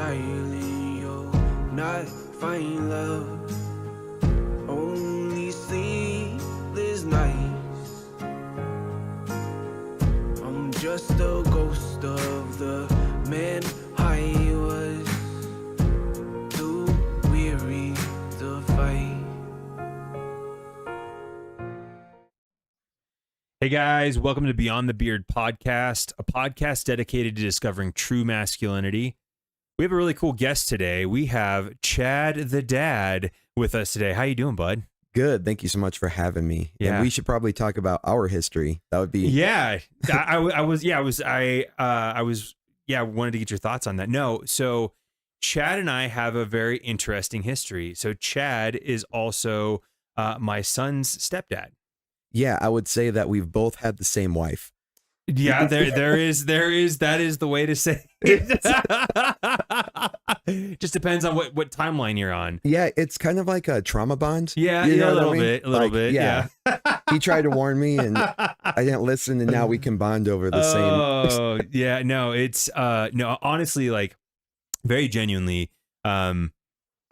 silent, you'll not find love. Only sleepless nights. I'm just a ghost of the man I was, too weary to fight. Hey guys, welcome to Beyond the Beard podcast, a podcast dedicated to discovering true masculinity. We have a really cool guest today. We have Chad the Dad with us today. How you doing, bud? Good. Thank you so much for having me. Yeah. And we should probably talk about our history. That would be I wanted to get your thoughts on that. No, so Chad and I have a very interesting history. So Chad is also my son's stepdad. Yeah, I would say that we've both had the same wife. Yeah, there is that is the way to say it. Just depends on what timeline you're on. Yeah, it's kind of like a trauma bond. Yeah, you know a little bit. Yeah. He tried to warn me and I didn't listen, and now we can bond over the same. Oh, yeah, no, it's no, honestly, like very genuinely, I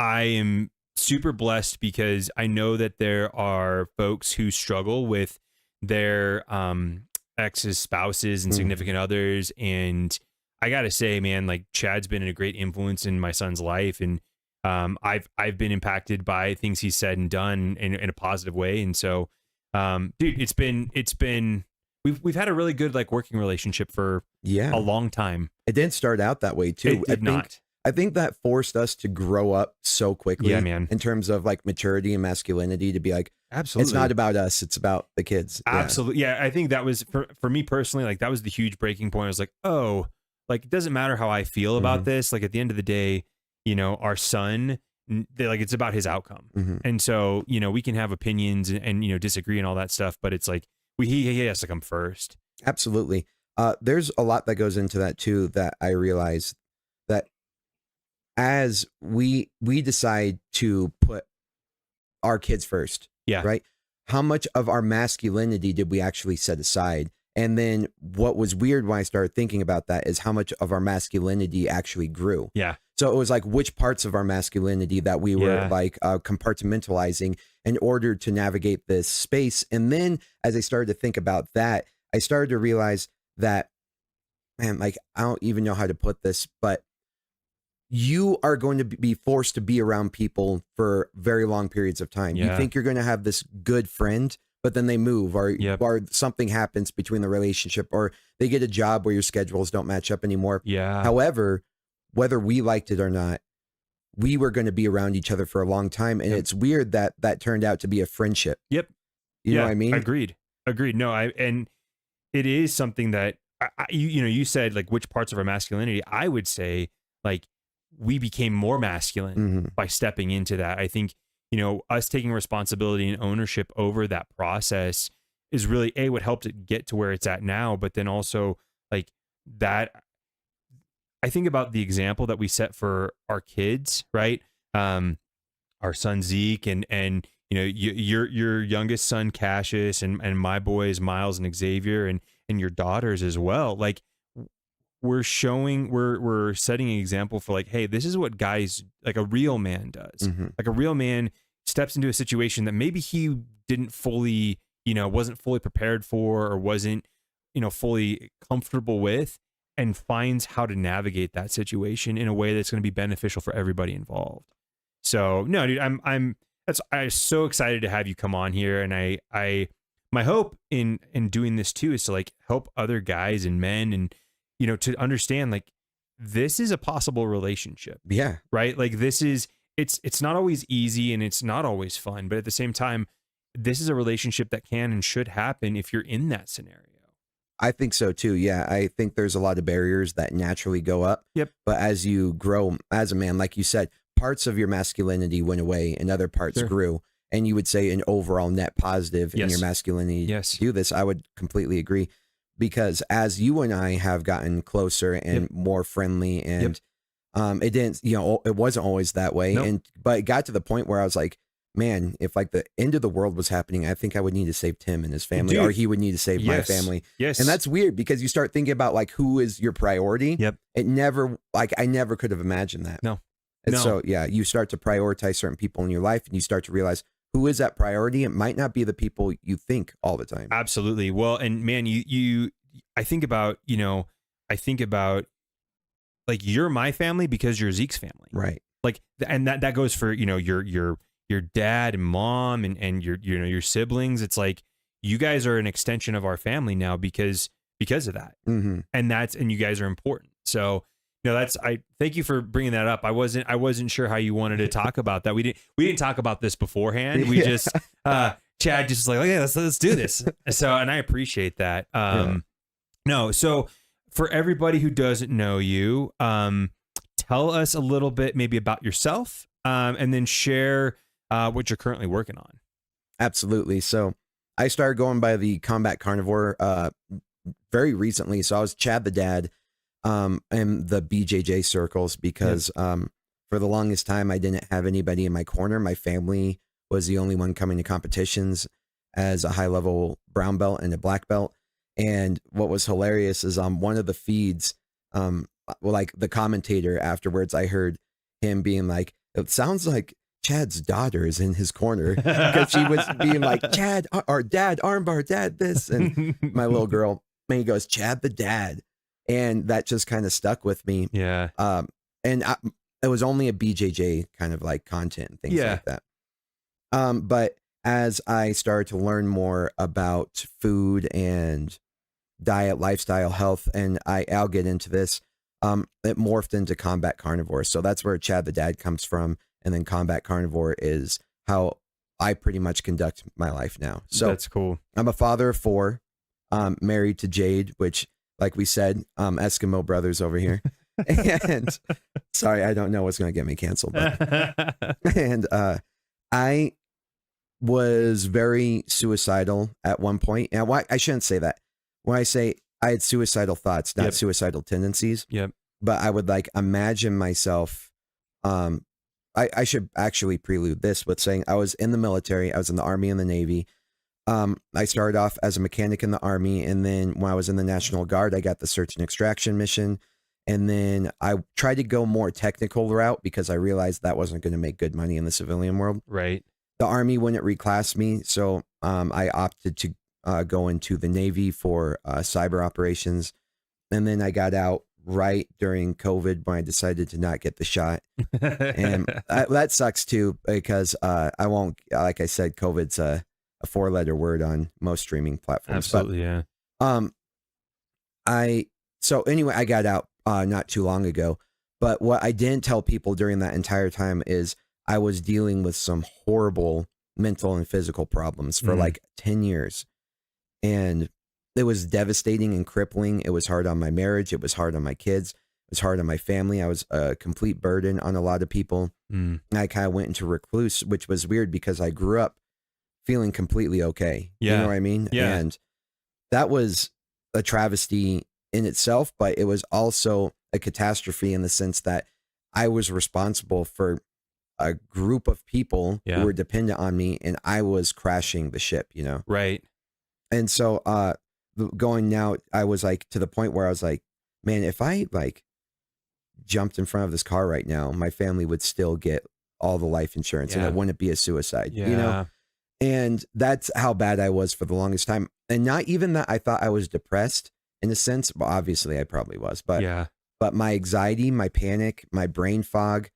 am super blessed because I know that there are folks who struggle with their ex's spouses and significant others, and I gotta say, man, like Chad's been a great influence in my son's life, and I've been impacted by things he's said and done in a positive way, and so dude, it's been we've had a really good like working relationship for a long time. It didn't start out that way too. I think that forced us to grow up so quickly, man. In terms of like maturity and masculinity, to be like, absolutely, it's not about us, it's about the kids. Absolutely. Yeah, I think that was for me personally, like that was the huge breaking point. I was like, oh, like it doesn't matter how I feel about this. Like at the end of the day, you know, our son, like it's about his outcome. And so, you know, we can have opinions and you know, disagree and all that stuff, but it's like he has to come first. Absolutely. There's a lot that goes into that too, that I realize that as we decide to put our kids first, right? How much of our masculinity did we actually set aside? And then what was weird when I started thinking about that is how much of our masculinity actually grew. Yeah. So it was like which parts of our masculinity that we were like compartmentalizing in order to navigate this space. And then as I started to think about that, I started to realize that, man, like I don't even know how to put this, but you are going to be forced to be around people for very long periods of time. You think you're going to have this good friend, but then they move or something happens between the relationship, or they get a job where your schedules don't match up anymore. Yeah. However, whether we liked it or not, we were going to be around each other for a long time. And it's weird that that turned out to be a friendship. You know what I mean? Agreed. No, and it is something that you said like which parts of our masculinity. I would say like we became more masculine by stepping into that. I think, you know, us taking responsibility and ownership over that process is really what helped it get to where it's at now. But then also like that, I think about the example that we set for our kids, right? Our son Zeke and you know, your youngest son Cassius and my boys Miles and Xavier and your daughters as well. Like we're setting an example for like, hey, this is what guys, like a real man does. Like a real man steps into a situation that maybe he didn't fully, you know, wasn't fully prepared for or wasn't, you know, fully comfortable with, and finds how to navigate that situation in a way that's going to be beneficial for everybody involved. So no, dude, I'm so excited to have you come on here. And my hope in doing this too is to like help other guys and men and, you know, to understand like this is a possible relationship. Yeah. Right. Like this is, it's not always easy and it's not always fun, but at the same time, this is a relationship that can and should happen if you're in that scenario. I think so too. Yeah. I think there's a lot of barriers that naturally go up. But as you grow as a man, like you said, parts of your masculinity went away and other parts grew. And you would say an overall net positive in your masculinity to do this. I would completely agree. Because as you and I have gotten closer and more friendly, and it didn't, you know, it wasn't always that way. But it got to the point where I was like, man, if like the end of the world was happening, I think I would need to save Tim and his family, Dude, or he would need to save my family. Yes. And that's weird because you start thinking about like who is your priority. Yep. It never, like, I never could have imagined that. No. And No. so, yeah, you start to prioritize certain people in your life, and you start to realize who is that priority. It might not be the people you think all the time. Absolutely. Well, and man, I think about like you're my family because you're Zeke's family. Right. Like, and that goes for, your dad and mom and your siblings. It's like, you guys are an extension of our family now because of that. Mm-hmm. And you guys are important. So, I thank you for bringing that up. I wasn't sure how you wanted to talk about that. We didn't talk about this beforehand. We just, Chad just like, okay, let's do this. So, and I appreciate that. No. So for everybody who doesn't know you, tell us a little bit maybe about yourself, and then share what you're currently working on. Absolutely. So I started going by the Combat Carnivore very recently. So I was Chad the Dad in the BJJ circles because for the longest time I didn't have anybody in my corner. My family was the only one coming to competitions as a high-level brown belt and a black belt. And what was hilarious is on one of the feeds, like the commentator afterwards, I heard him being like, it sounds like Chad's daughter is in his corner, because she was being like, Chad, or Dad, armbar, Dad, this. And my little girl, and he goes, Chad the Dad. And that just kind of stuck with me. Yeah. And it was only a BJJ kind of like content and things like that. But as I started to learn more about food and diet, lifestyle, health, and I'll get into this, it morphed into Combat Carnivore. So that's where Chad the Dad comes from. And then Combat Carnivore is how I pretty much conduct my life now. So that's cool. I'm a father of 4, married to Jade, which, like we said, Eskimo brothers over here. And sorry, I don't know what's going to get me canceled. But, and I was very suicidal at one point. And I shouldn't say that. When I say I had suicidal thoughts, not suicidal tendencies. Yep. But I would like imagine myself. I should actually prelude this with saying I was in the military. I was in the Army and the Navy. I started off as a mechanic in the Army, and then when I was in the National Guard, I got the search and extraction mission. And then I tried to go more technical route because I realized that wasn't going to make good money in the civilian world. Right. The Army wouldn't reclass me, so I opted to go into the Navy for cyber operations. And then I got out right during COVID when I decided to not get the shot. And that sucks too, because I won't, like I said, COVID's a 4-letter word on most streaming platforms. Absolutely. But, yeah. So anyway, I got out not too long ago, but what I didn't tell people during that entire time is I was dealing with some horrible mental and physical problems for like 10 years. And it was devastating and crippling. It was hard on my marriage. It was hard on my kids. It was hard on my family. I was a complete burden on a lot of people. I kind of went into recluse, which was weird because I grew up feeling completely okay. Yeah. You know what I mean? Yeah. And that was a travesty in itself, but it was also a catastrophe in the sense that I was responsible for a group of people who were dependent on me, and I was crashing the ship, you know? Right. And so, going now, I was like to the point where I was like, man, if I like jumped in front of this car right now, my family would still get all the life insurance and it wouldn't be a suicide, you know? And that's how bad I was for the longest time. And not even that I thought I was depressed in a sense, but obviously I probably was, but my anxiety, my panic, my brain fog,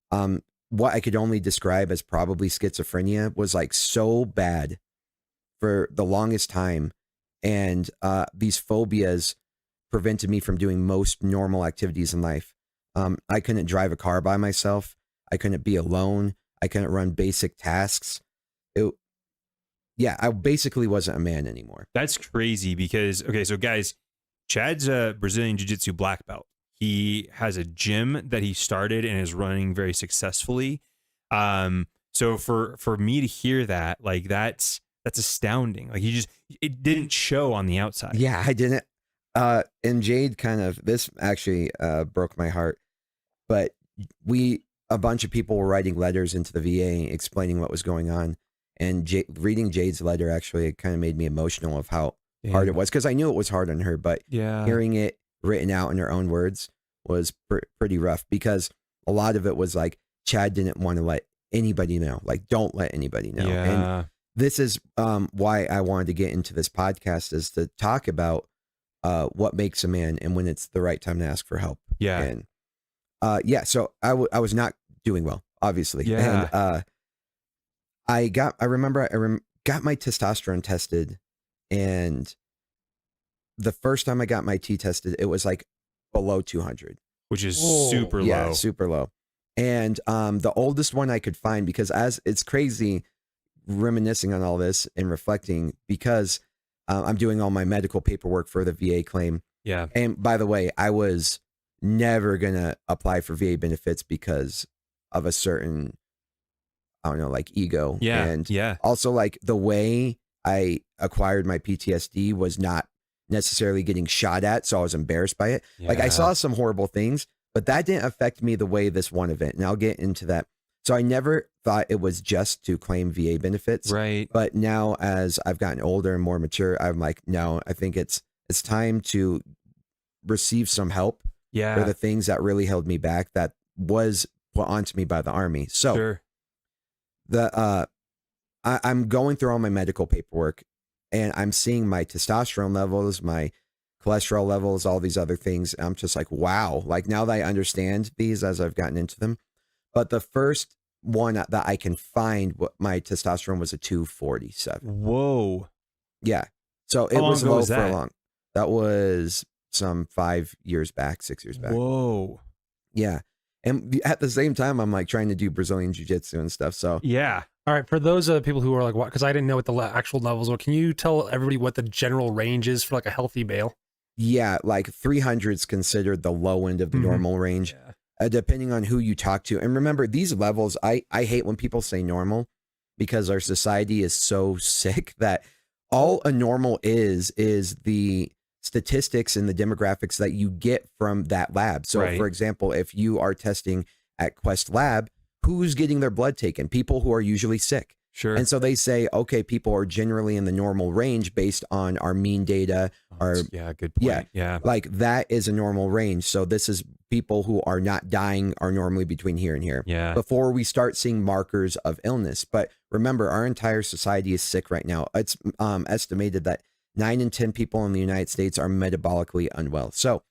what I could only describe as probably schizophrenia was like so bad for the longest time. And these phobias prevented me from doing most normal activities in life. I couldn't drive a car by myself. I couldn't be alone. I couldn't run basic tasks. I basically wasn't a man anymore. That's crazy because, okay, so guys, Chad's a Brazilian Jiu-Jitsu black belt. He has a gym that he started and is running very successful. So for me to hear that, like that's astounding. Like it didn't show on the outside. Yeah, I didn't. And Jade this actually broke my heart, but we a bunch of people were writing letters into the VA explaining what was going on. And reading Jade's letter, actually, it kind of made me emotional of how hard it was, because I knew it was hard on her, but hearing it written out in her own words was pretty rough, because a lot of it was like, Chad didn't want to let anybody know, like, don't let anybody know. And this is why I wanted to get into this podcast, is to talk about what makes a man and when it's the right time to ask for help. And so I was not doing well, obviously. And I remember I got my testosterone tested, and the first time I got my T tested, it was like below 200, which is super low. Yeah, super low. And the oldest one I could find, because as it's crazy reminiscing on all this and reflecting, because I'm doing all my medical paperwork for the VA claim. Yeah. And by the way, I was never going to apply for VA benefits because of a certain, I don't know, like ego. Yeah. And also, like, the way I acquired my PTSD was not necessarily getting shot at. So I was embarrassed by it. Like, I saw some horrible things, but that didn't affect me the way this one event. And I'll get into that. So I never thought it was just to claim VA benefits. Right. But now, as I've gotten older and more mature, I'm like, no, I think it's time to receive some help for the things that really held me back, that was put onto me by the Army. So I'm going through all my medical paperwork, and I'm seeing my testosterone levels, my cholesterol levels, all these other things. I'm just like, wow. Like, now that I understand these as I've gotten into them. But the first one that I can find, what my testosterone was a 247. Whoa. Yeah. So it was low for a long. That was some 5 years back, 6 years back. Whoa. Yeah. And at the same time, I'm like trying to do Brazilian jiu-jitsu and stuff. So yeah. All right. For those people who are like, what? Because I didn't know what the actual levels were. Can you tell everybody what the general range is for like a healthy male? Yeah. Like 300 is considered the low end of the normal range. Yeah. Depending on who you talk to. And remember, these levels, I hate when people say normal, because our society is so sick that all a normal is the statistics and the demographics that you get from that lab. So, for example, if you are testing at Quest Lab, who's getting their blood taken? People who are usually sick. Sure. And so they say, okay, people are generally in the normal range based on our mean data. Good point. Yeah. Like, that is a normal range. So this is people who are not dying are normally between here and here. Yeah. Before we start seeing markers of illness. But remember, our entire society is sick right now. It's estimated that 9 in 10 people in the United States are metabolically unwell. So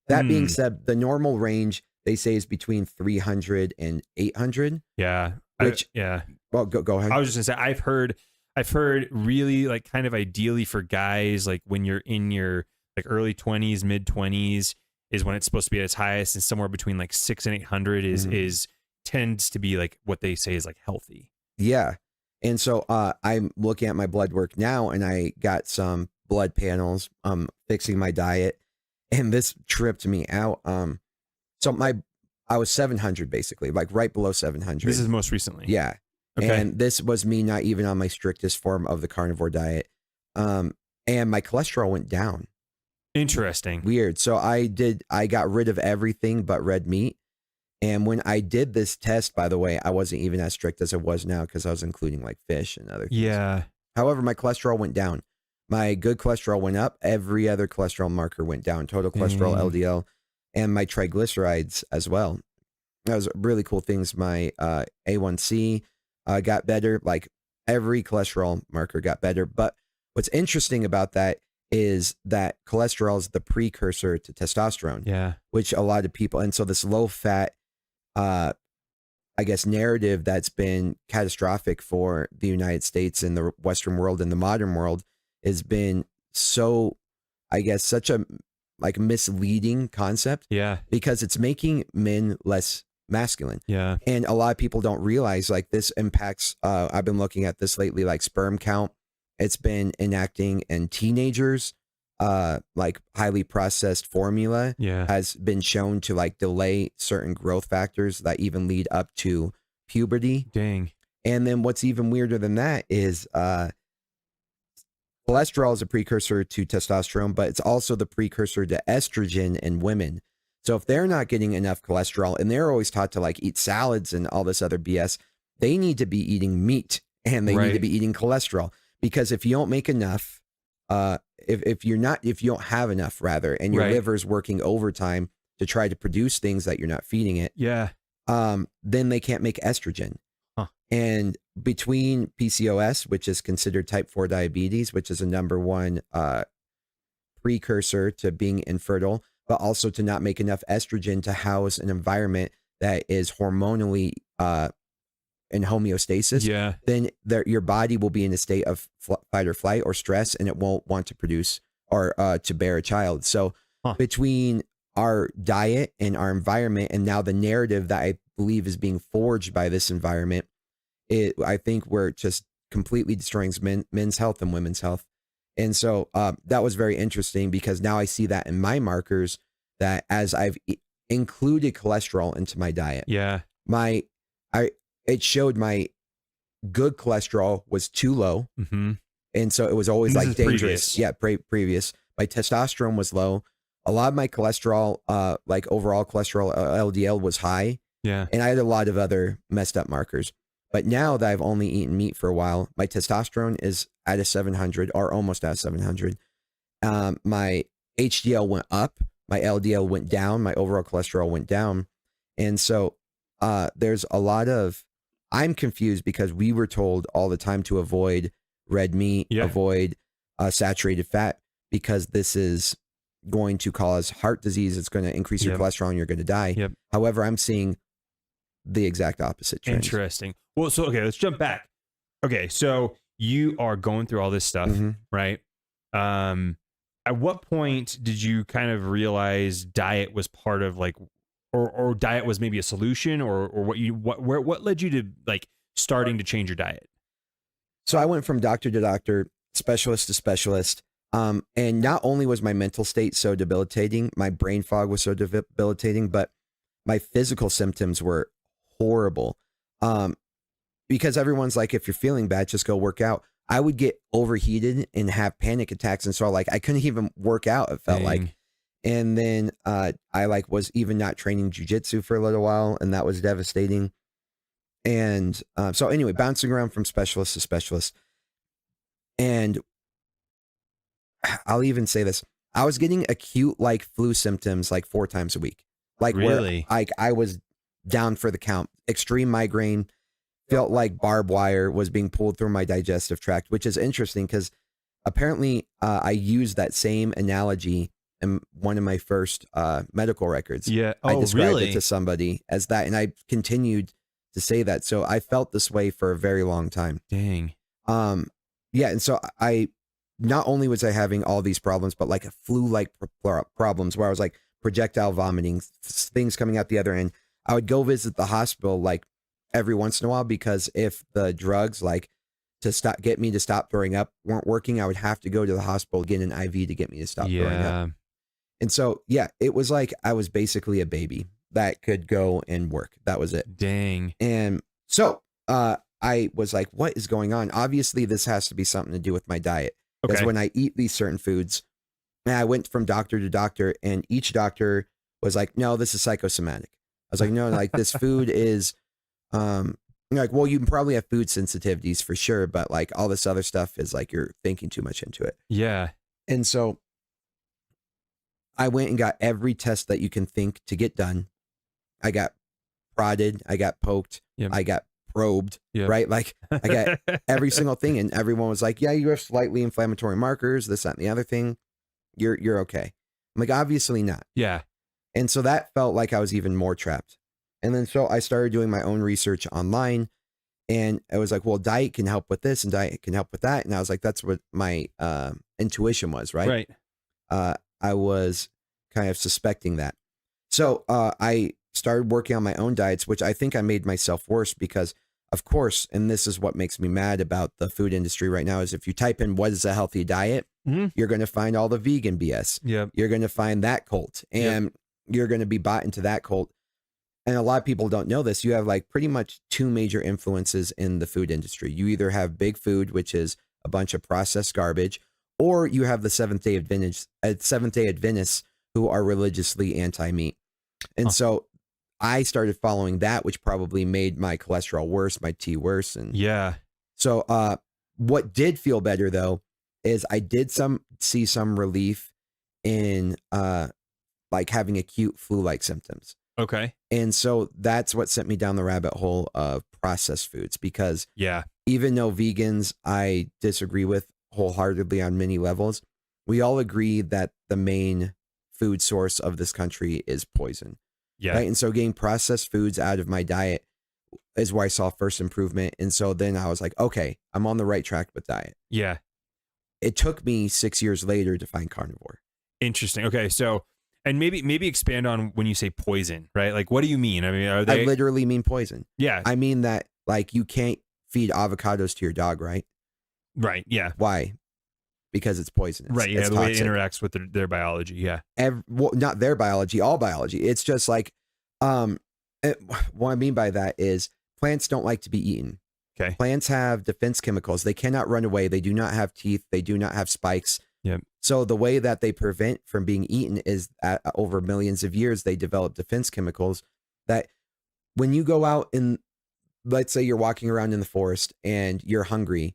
that being said, the normal range, they say, is between 300 and 800. Yeah. Which, well, go ahead. I was just gonna say, I've heard really, like, kind of ideally for guys, like when you're in your like early 20s, mid 20s is when it's supposed to be at its highest, and somewhere between like 600 and 800 is tends to be like what they say is like healthy. Yeah. And so I'm looking at my blood work now, and I got some blood panels, fixing my diet, and this tripped me out. So I was 700 basically, like right below 700. This is most recently. Yeah. Okay. And this was me not even on my strictest form of the carnivore diet. And my cholesterol went down. Interesting. Weird. So I got rid of everything but red meat. And when I did this test, by the way, I wasn't even as strict as I was now, because I was including like fish and other things. Yeah. However, my cholesterol went down. My good cholesterol went up. Every other cholesterol marker went down. Total cholesterol, LDL, and my triglycerides as well. That was really cool things. My A1C got better. Like, every cholesterol marker got better. But what's interesting about that is that cholesterol is the precursor to testosterone. Yeah. Which a lot of people, and so this low fat, I guess, narrative that's been catastrophic for the United States and the Western world and the modern world has been so, I guess, such a like misleading concept. Yeah. Because it's making men less masculine. Yeah. And a lot of people don't realize, like, this impacts, I've been looking at this lately, like sperm count. It's been enacting in teenagers, like highly processed formula has been shown to like delay certain growth factors that even lead up to puberty. Dang. And then what's even weirder than that is cholesterol is a precursor to testosterone, but it's also the precursor to estrogen in women. So if they're not getting enough cholesterol and they're always taught to like eat salads and all this other BS, they need to be eating meat and they need to be eating cholesterol, because if you don't make enough, if you don't have enough rather, and your liver's working overtime to try to produce things that you're not feeding it, then they can't make estrogen. And between PCOS, which is considered type 4 diabetes, which is a number one precursor to being infertile, but also to not make enough estrogen to house an environment that is hormonally in homeostasis, then your body will be in a state of fight or flight or stress, and it won't want to produce or to bear a child. So between our diet and our environment, and now the narrative that I believe is being forged by this environment, I think we're just completely destroying men's health and women's health. And so that was very interesting, because now I see that in my markers, that as I've included cholesterol into my diet, it showed my good cholesterol was too low. And so it was always like dangerous. Previous. My testosterone was low. A lot of my cholesterol, like overall cholesterol, LDL, was high. And I had a lot of other messed up markers. But now that I've only eaten meat for a while, my testosterone is at a 700 or almost at 700. My HDL went up, my LDL went down, my overall cholesterol went down. And so there's a lot of, I'm confused, because we were told all the time to avoid red meat, avoid saturated fat, because this is going to cause heart disease. It's going to increase your cholesterol and you're going to die. However, I'm seeing the exact opposite trend. Interesting. Well, so, okay, let's jump back. Okay. So you are going through all this stuff, right? At what point did you kind of realize diet was part of like, or diet was maybe a solution, or what led you to like starting to change your diet? So I went from doctor to doctor, specialist to specialist. And not only was my mental state so debilitating, my brain fog was so debilitating, but my physical symptoms were horrible. Because everyone's like, if you're feeling bad, just go work out. I would get overheated and have panic attacks. And so like, I couldn't even work out, it felt like. And then I like was even not training jujitsu for a little while, and that was devastating. And so anyway, bouncing around from specialist to specialist. And I'll even say this, I was getting acute like flu symptoms like 4 times a week. Like really? Where I was down for the count. Extreme migraine, felt like barbed wire was being pulled through my digestive tract, which is interesting because apparently I used that same analogy in one of my first medical records. I described it to somebody as that, and I continued to say that. So I felt this way for a very long time. Dang. Yeah, and so I not only was I having all these problems, but like a flu-like problems where I was like projectile vomiting, things coming out the other end. I would go visit the hospital like every once in a while, because if the drugs like to get me to stop throwing up weren't working, I would have to go to the hospital, get an IV to get me to stop throwing up. And so, yeah, it was like I was basically a baby that could go and work. That was it. Dang. And so I was like, what is going on? Obviously, this has to be something to do with my diet. Because when I eat these certain foods, and I went from doctor to doctor, and each doctor was like, no, this is psychosomatic. I was like, no, like this food is, like, well, you can probably have food sensitivities for sure, but like all this other stuff is like you're thinking too much into it. Yeah. And so I went and got every test that you can think to get done. I got prodded, I got poked, I got probed, right? Like I got every single thing, and everyone was like, yeah, you have slightly inflammatory markers, this, that, and the other thing. You're okay. I'm like, obviously not. Yeah. And so that felt like I was even more trapped. And then so I started doing my own research online, and I was like, well, diet can help with this and diet can help with that. And I was like, that's what my intuition was, right? Right. I was kind of suspecting that. So I started working on my own diets, which I think I made myself worse because, of course, and this is what makes me mad about the food industry right now, is if you type in what is a healthy diet, you're going to find all the vegan BS. You're going to find that cult, and you're going to be bought into that cult. And a lot of people don't know this. You have like pretty much 2 major influences in the food industry. You either have big food, which is a bunch of processed garbage, or you have the Seventh-day Adventists who are religiously anti-meat. And so I started following that, which probably made my cholesterol worse, my T worse. And Yeah. so what did feel better though is I did see some relief in like having acute flu-like symptoms. Okay. And so that's what sent me down the rabbit hole of processed foods, because Yeah. even though vegans I disagree with wholeheartedly on many levels, we all agree that the main food source of this country is poison. Yeah. Right. And so getting processed foods out of my diet is where I saw first improvement. And so then I was like, okay, I'm on the right track with diet. Yeah. It took me 6 years later to find carnivore. Interesting. Okay. So, and maybe expand on when you say poison, right? Like, what do you mean? I mean, are they? I literally mean poison. Yeah. I mean that, like, you can't feed avocados to your dog, right? Right. Yeah. Why? Because it's poisonous. Right. Yeah. It's The way it toxic. interacts with their biology. Yeah. Well, not their biology, all biology. It's just like, what I mean by that is plants don't like to be eaten. Okay. Plants have defense chemicals. They cannot run away. They do not have teeth. They do not have spikes. Yep. So the way that they prevent from being eaten is over millions of years, they develop defense chemicals that when you go out and let's say you're walking around in the forest and you're hungry,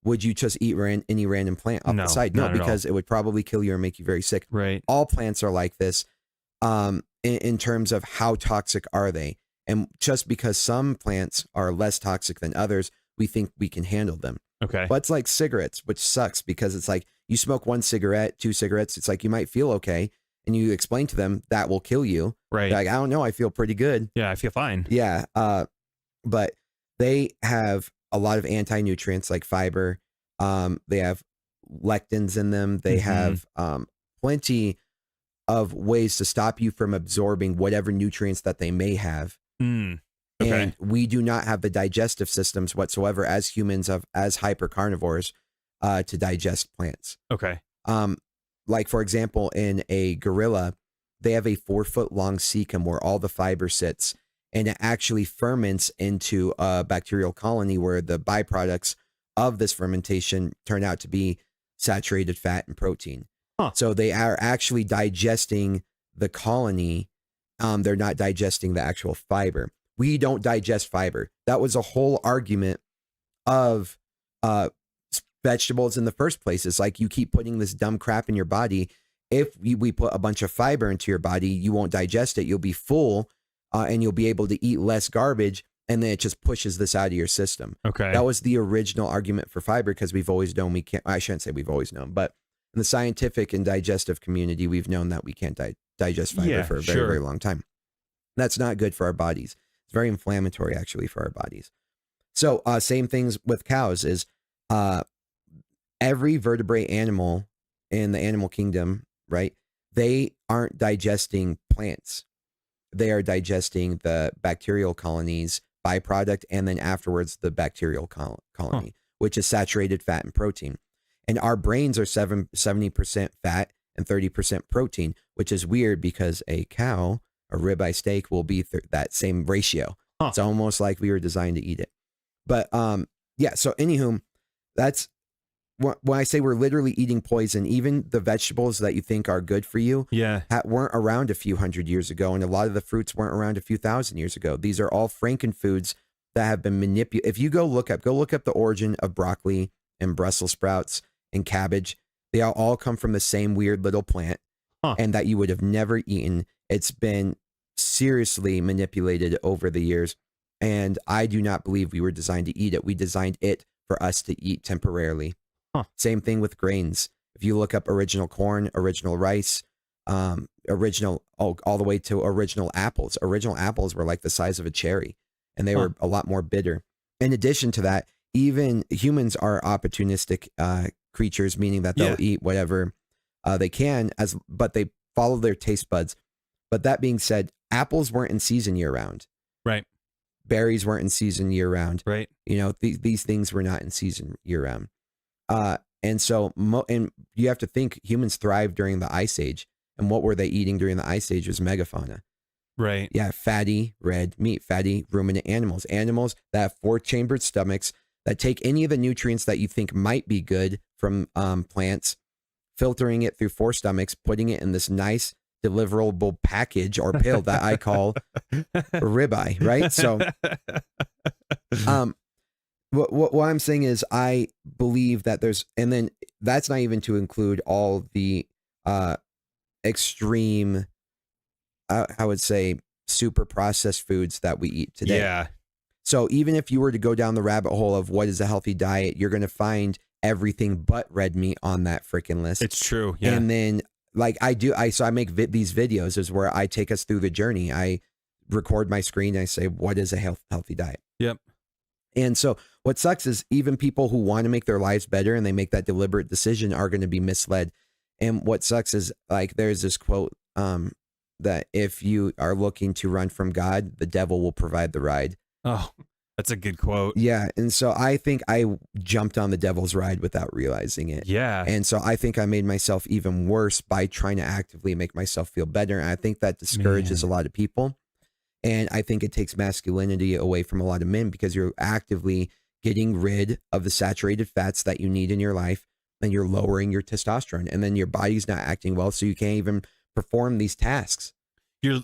would you just eat any random plant off No, the side? No, not at all. because it would probably kill you or make you very sick. Right. All plants are like this in terms of how toxic are they. And just because some plants are less toxic than others, we think we can handle them. Okay. But it's like cigarettes, which sucks because it's like you smoke 1 cigarette, 2 cigarettes. It's like you might feel okay. And you explain to them that will kill you. Right. They're like, I don't know. I feel pretty good. Yeah. I feel fine. Yeah. But they have a lot of anti-nutrients like fiber. They have lectins in them. They have plenty of ways to stop you from absorbing whatever nutrients that they may have. Okay. And we do not have the digestive systems whatsoever as humans, as hyper carnivores, to digest plants. Okay. Like for example, in a gorilla, they have a 4-foot long cecum where all the fiber sits, and it actually ferments into a bacterial colony where the byproducts of this fermentation turn out to be saturated fat and protein. Huh. So they are actually digesting the colony. They're not digesting the actual fiber. We don't digest fiber. That was a whole argument of vegetables in the first place. It's like you keep putting this dumb crap in your body. If we put a bunch of fiber into your body, you won't digest it. You'll be full and you'll be able to eat less garbage. And then it just pushes this out of your system. Okay. That was the original argument for fiber, because we've always known we can't. I shouldn't say we've always known, but in the scientific and digestive community, we've known that we can't digest fiber for a very, very long time. That's not good for our bodies. It's very inflammatory, actually, for our bodies. So same things with cows is every vertebrate animal in the animal kingdom, right? They aren't digesting plants. They are digesting the bacterial colonies byproduct, and then afterwards the bacterial colony, which is saturated fat and protein. And our brains are 70% fat and 30% protein, which is weird because a cow, a ribeye steak, will be that same ratio. It's almost like we were designed to eat it. But yeah, so anywho, that's when I say we're literally eating poison. Even the vegetables that you think are good for you weren't around a few hundred years ago, and a lot of the fruits weren't around a few thousand years ago. These are all frankenfoods that have been manipulated. If you go look up the origin of broccoli and Brussels sprouts and cabbage, they all come from the same weird little plant, and that you would have never eaten. It's been seriously manipulated over the years, and I do not believe we were designed to eat it. We designed it for us to eat temporarily. Same thing with grains. If you look up original corn, original rice, all the way to original apples. Original apples were like the size of a cherry, and they were a lot more bitter. In addition to that, even humans are opportunistic creatures, meaning that they'll eat whatever they can, but they follow their taste buds. But that being said, apples weren't in season year round. Right. Berries weren't in season year round. Right. You know, these things were not in season year round. And so, and you have to think humans thrived during the Ice Age. And what were they eating during the Ice Age was megafauna. Right. Yeah, fatty red meat, fatty ruminant animals that have 4-chambered stomachs that take any of the nutrients that you think might be good from plants, filtering it through 4 stomachs, putting it in this nice deliverable package or pill that I call ribeye, right? So, what I'm saying is I believe that and then that's not even to include all the extreme, I would say, super processed foods that we eat today. Yeah. So even if you were to go down the rabbit hole of what is a healthy diet, you're going to find everything but red meat on that freaking list. It's true. Yeah. And then like I make these videos is where I take us through the journey. I record my screen. And I say, what is a healthy diet? Yep. And so what sucks is even people who want to make their lives better and they make that deliberate decision are going to be misled. And what sucks is like, there's this quote, that if you are looking to run from God, the devil will provide the ride. Oh, that's a good quote. Yeah. And so I think I jumped on the devil's ride without realizing it. Yeah. And so I think I made myself even worse by trying to actively make myself feel better. And I think that discourages a lot of people. And I think it takes masculinity away from a lot of men because you're actively getting rid of the saturated fats that you need in your life and you're lowering your testosterone. And then your body's not acting well. So you can't even perform these tasks. You're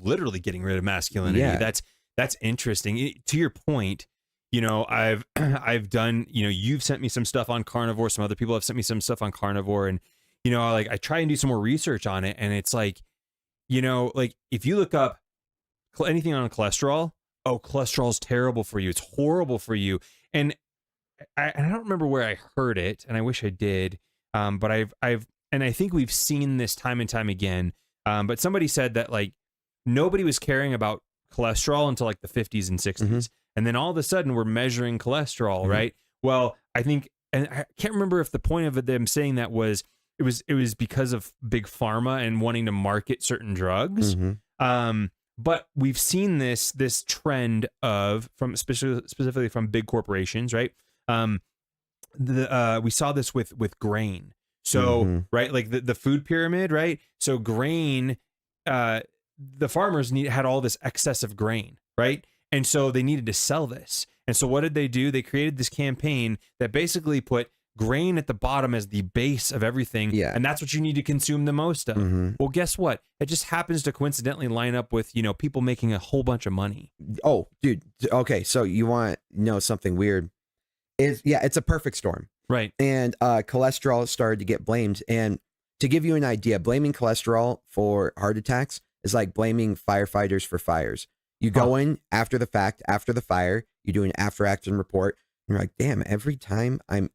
literally getting rid of masculinity. Yeah. That's interesting. To your point, you know, I've done, you know, you've sent me some stuff on carnivore. Some other people have sent me some stuff on carnivore. And, you know, like I try and do some more research on it. And it's like, you know, like if you look up anything on cholesterol, cholesterol is terrible for you. It's horrible for you. And I don't remember where I heard it, and I wish I did. But and I think we've seen this time and time again. But somebody said that like nobody was caring about cholesterol until like the 50s and 60s. Mm-hmm. And then all of a sudden we're measuring cholesterol, mm-hmm. right? Well, I think, and I can't remember if the point of them saying that was, it was because of big pharma and wanting to market certain drugs. Mm-hmm. But we've seen this trend of specifically from big corporations, right? We saw this with grain. So, mm-hmm. right, like the food pyramid, right? So grain, the farmers had all this excess of grain, right? And so they needed to sell this. And so what did they do? They created this campaign that basically put grain at the bottom as the base of everything. Yeah. And that's what you need to consume the most of. Mm-hmm. Well, guess what? It just happens to coincidentally line up with, you know, people making a whole bunch of money. Oh, dude. Okay. So you want to know something weird? It's a perfect storm. Right. And cholesterol started to get blamed. And to give you an idea, blaming cholesterol for heart attacks is like blaming firefighters for fires. You go in after the fact, after the fire, you do an after-action report, and you're like, damn, every time I'm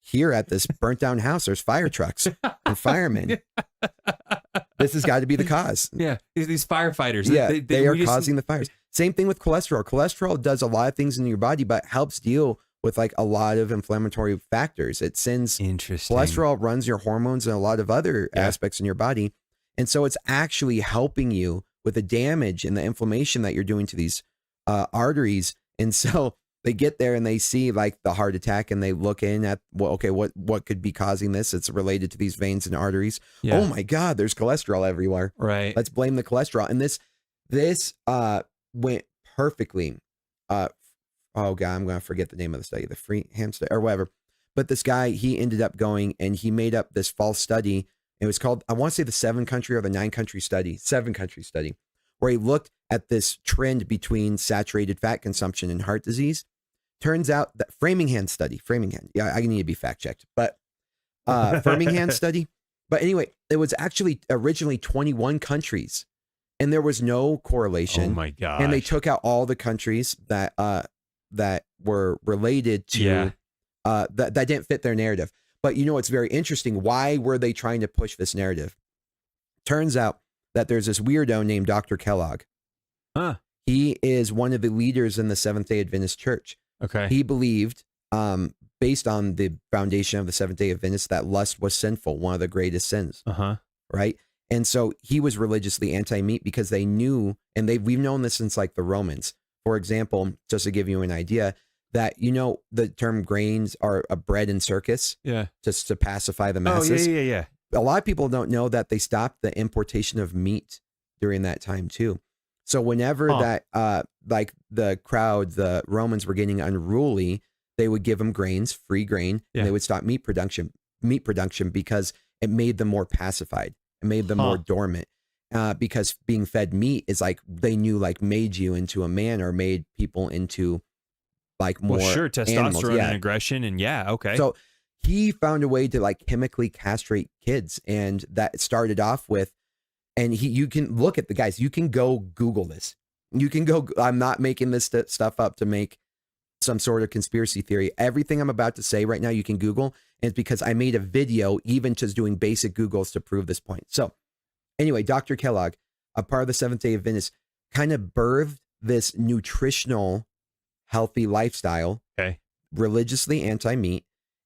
here at this burnt down house, there's fire trucks and firemen. This has got to be the cause. Yeah, these firefighters. Yeah, they are causing the fires. Same thing with cholesterol. Cholesterol does a lot of things in your body, but helps deal with like a lot of inflammatory factors. It sends cholesterol runs your hormones and a lot of other aspects in your body. And so it's actually helping you with the damage and the inflammation that you're doing to these arteries. And so they get there and they see like the heart attack and they look in at, well, okay, what could be causing this? It's related to these veins and arteries. Yeah. Oh my God, there's cholesterol everywhere. Right. Let's blame the cholesterol. And this went perfectly. Oh God, I'm going to forget the name of the study, the Freeham study or whatever. But this guy, he ended up going and he made up this false study. It was called, I want to say the 7-country or the 9-country study, 7-country study, where he looked at this trend between saturated fat consumption and heart disease. Turns out that Framingham study, yeah, I need to be fact checked, but Framingham study. But anyway, it was actually originally 21 countries and there was no correlation. Oh my God. And they took out all the countries that were related to, that didn't fit their narrative. But you know, it's very interesting. Why were they trying to push this narrative? Turns out that there's this weirdo named Dr. Kellogg. Huh. He is one of the leaders in the Seventh-day Adventist Church. Okay. He believed, based on the foundation of the Seventh-day Adventists, that lust was sinful, one of the greatest sins. Uh-huh. Right? And so he was religiously anti-meat because they knew, and we've known this since like the Romans. For example, just to give you an idea, that, you know, the term grains are a bread in circus. Yeah. Just to pacify the masses. Oh, yeah. A lot of people don't know that they stopped the importation of meat during that time too. So whenever that, like the crowd, the Romans were getting unruly, they would give them grains, free grain, and they would stop meat production because it made them more pacified. and made them more dormant. Because being fed meat is like, they knew, like, made you into a man or made people into like more testosterone animals. and aggression, and okay. So he found a way to like chemically castrate kids, and that started off with, and you can look at the guys, you can go Google this. You can go, I'm not making this stuff up to make some sort of conspiracy theory. Everything I'm about to say right now, you can Google, and it's because I made a video even just doing basic Googles to prove this point. So anyway, Dr. Kellogg, a part of the Seventh-day Adventists, kind of birthed this nutritional, healthy lifestyle, religiously anti-meat.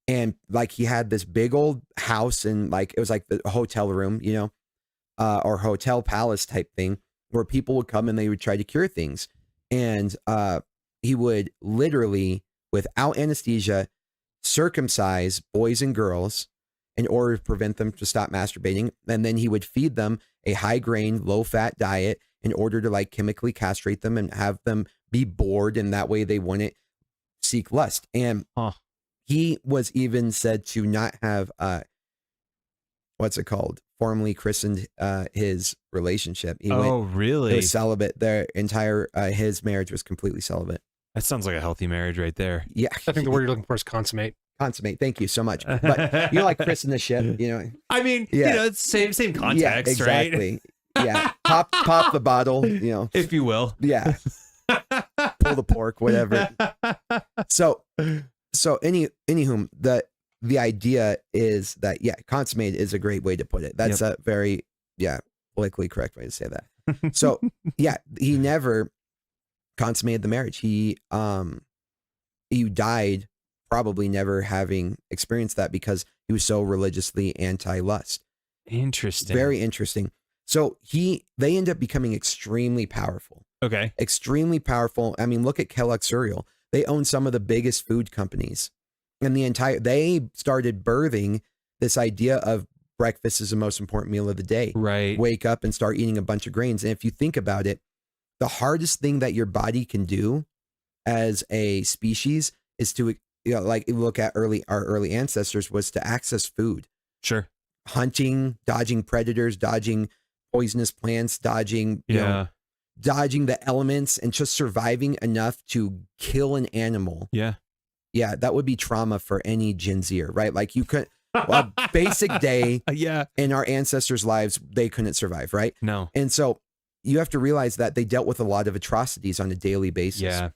And like, he had this big old house, and like, it was like the hotel room, you know, or hotel palace type thing, where people would come and they would try to cure things. And he would literally, without anesthesia, circumcise boys and girls in order to prevent them to stop masturbating. And then he would feed them a high grain, low fat diet in order to like chemically castrate them and have them be bored. And that way they wouldn't seek lust. And he was even said to not have, what's it called? Formally christened his relationship. He really? He was celibate. Their entire, his marriage was completely celibate. That sounds like a healthy marriage right there. Yeah. I think the word you're looking for is consummate. Consummate. Thank you so much. But you know, like christen the ship, you know. I mean, you know, it's same context, yeah, exactly. Right? Yeah. Pop the bottle, you know. If you will. Yeah. Pull the pork, whatever. So anywho, the idea is that, consummate is a great way to put it. That's a very, politically correct way to say that. So he never consummated the marriage. He died probably never having experienced that because he was so religiously anti-lust. Interesting. Very interesting. So they end up becoming extremely powerful. Okay. Extremely powerful. I mean, look at Kellogg cereal. They own some of the biggest food companies. And they started birthing this idea of breakfast is the most important meal of the day. Right. Wake up and start eating a bunch of grains. And if you think about it, the hardest thing that your body can do as a species is to, like, look at our early ancestors, was to access food. Sure. Hunting, dodging predators, dodging poisonous plants, dodging, dodging the elements, and just surviving enough to kill an animal. Yeah. Yeah, that would be trauma for any Gen Zer, right? Like, you could, a basic day in our ancestors' lives, they couldn't survive, right? No. And so you have to realize that they dealt with a lot of atrocities on a daily basis. Yeah.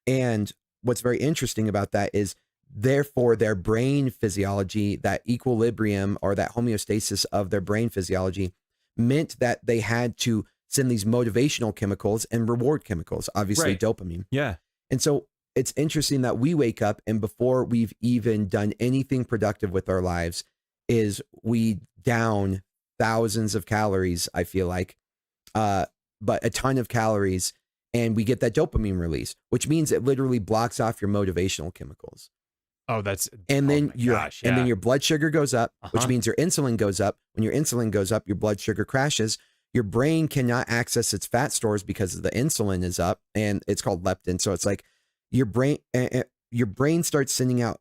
And what's very interesting about that is, therefore, their brain physiology, that equilibrium or that homeostasis of their brain physiology, meant that they had to send these motivational chemicals and reward chemicals, obviously dopamine. Yeah. And so it's interesting that we wake up, and before we've even done anything productive with our lives, is we down thousands of calories, I feel like, but a ton of calories, and we get that dopamine release, which means it literally blocks off your motivational chemicals. Oh, and then your blood sugar goes up, which means your insulin goes up. When your insulin goes up, your blood sugar crashes. Your brain cannot access its fat stores because the insulin is up, and it's called leptin. So it's like your brain starts sending out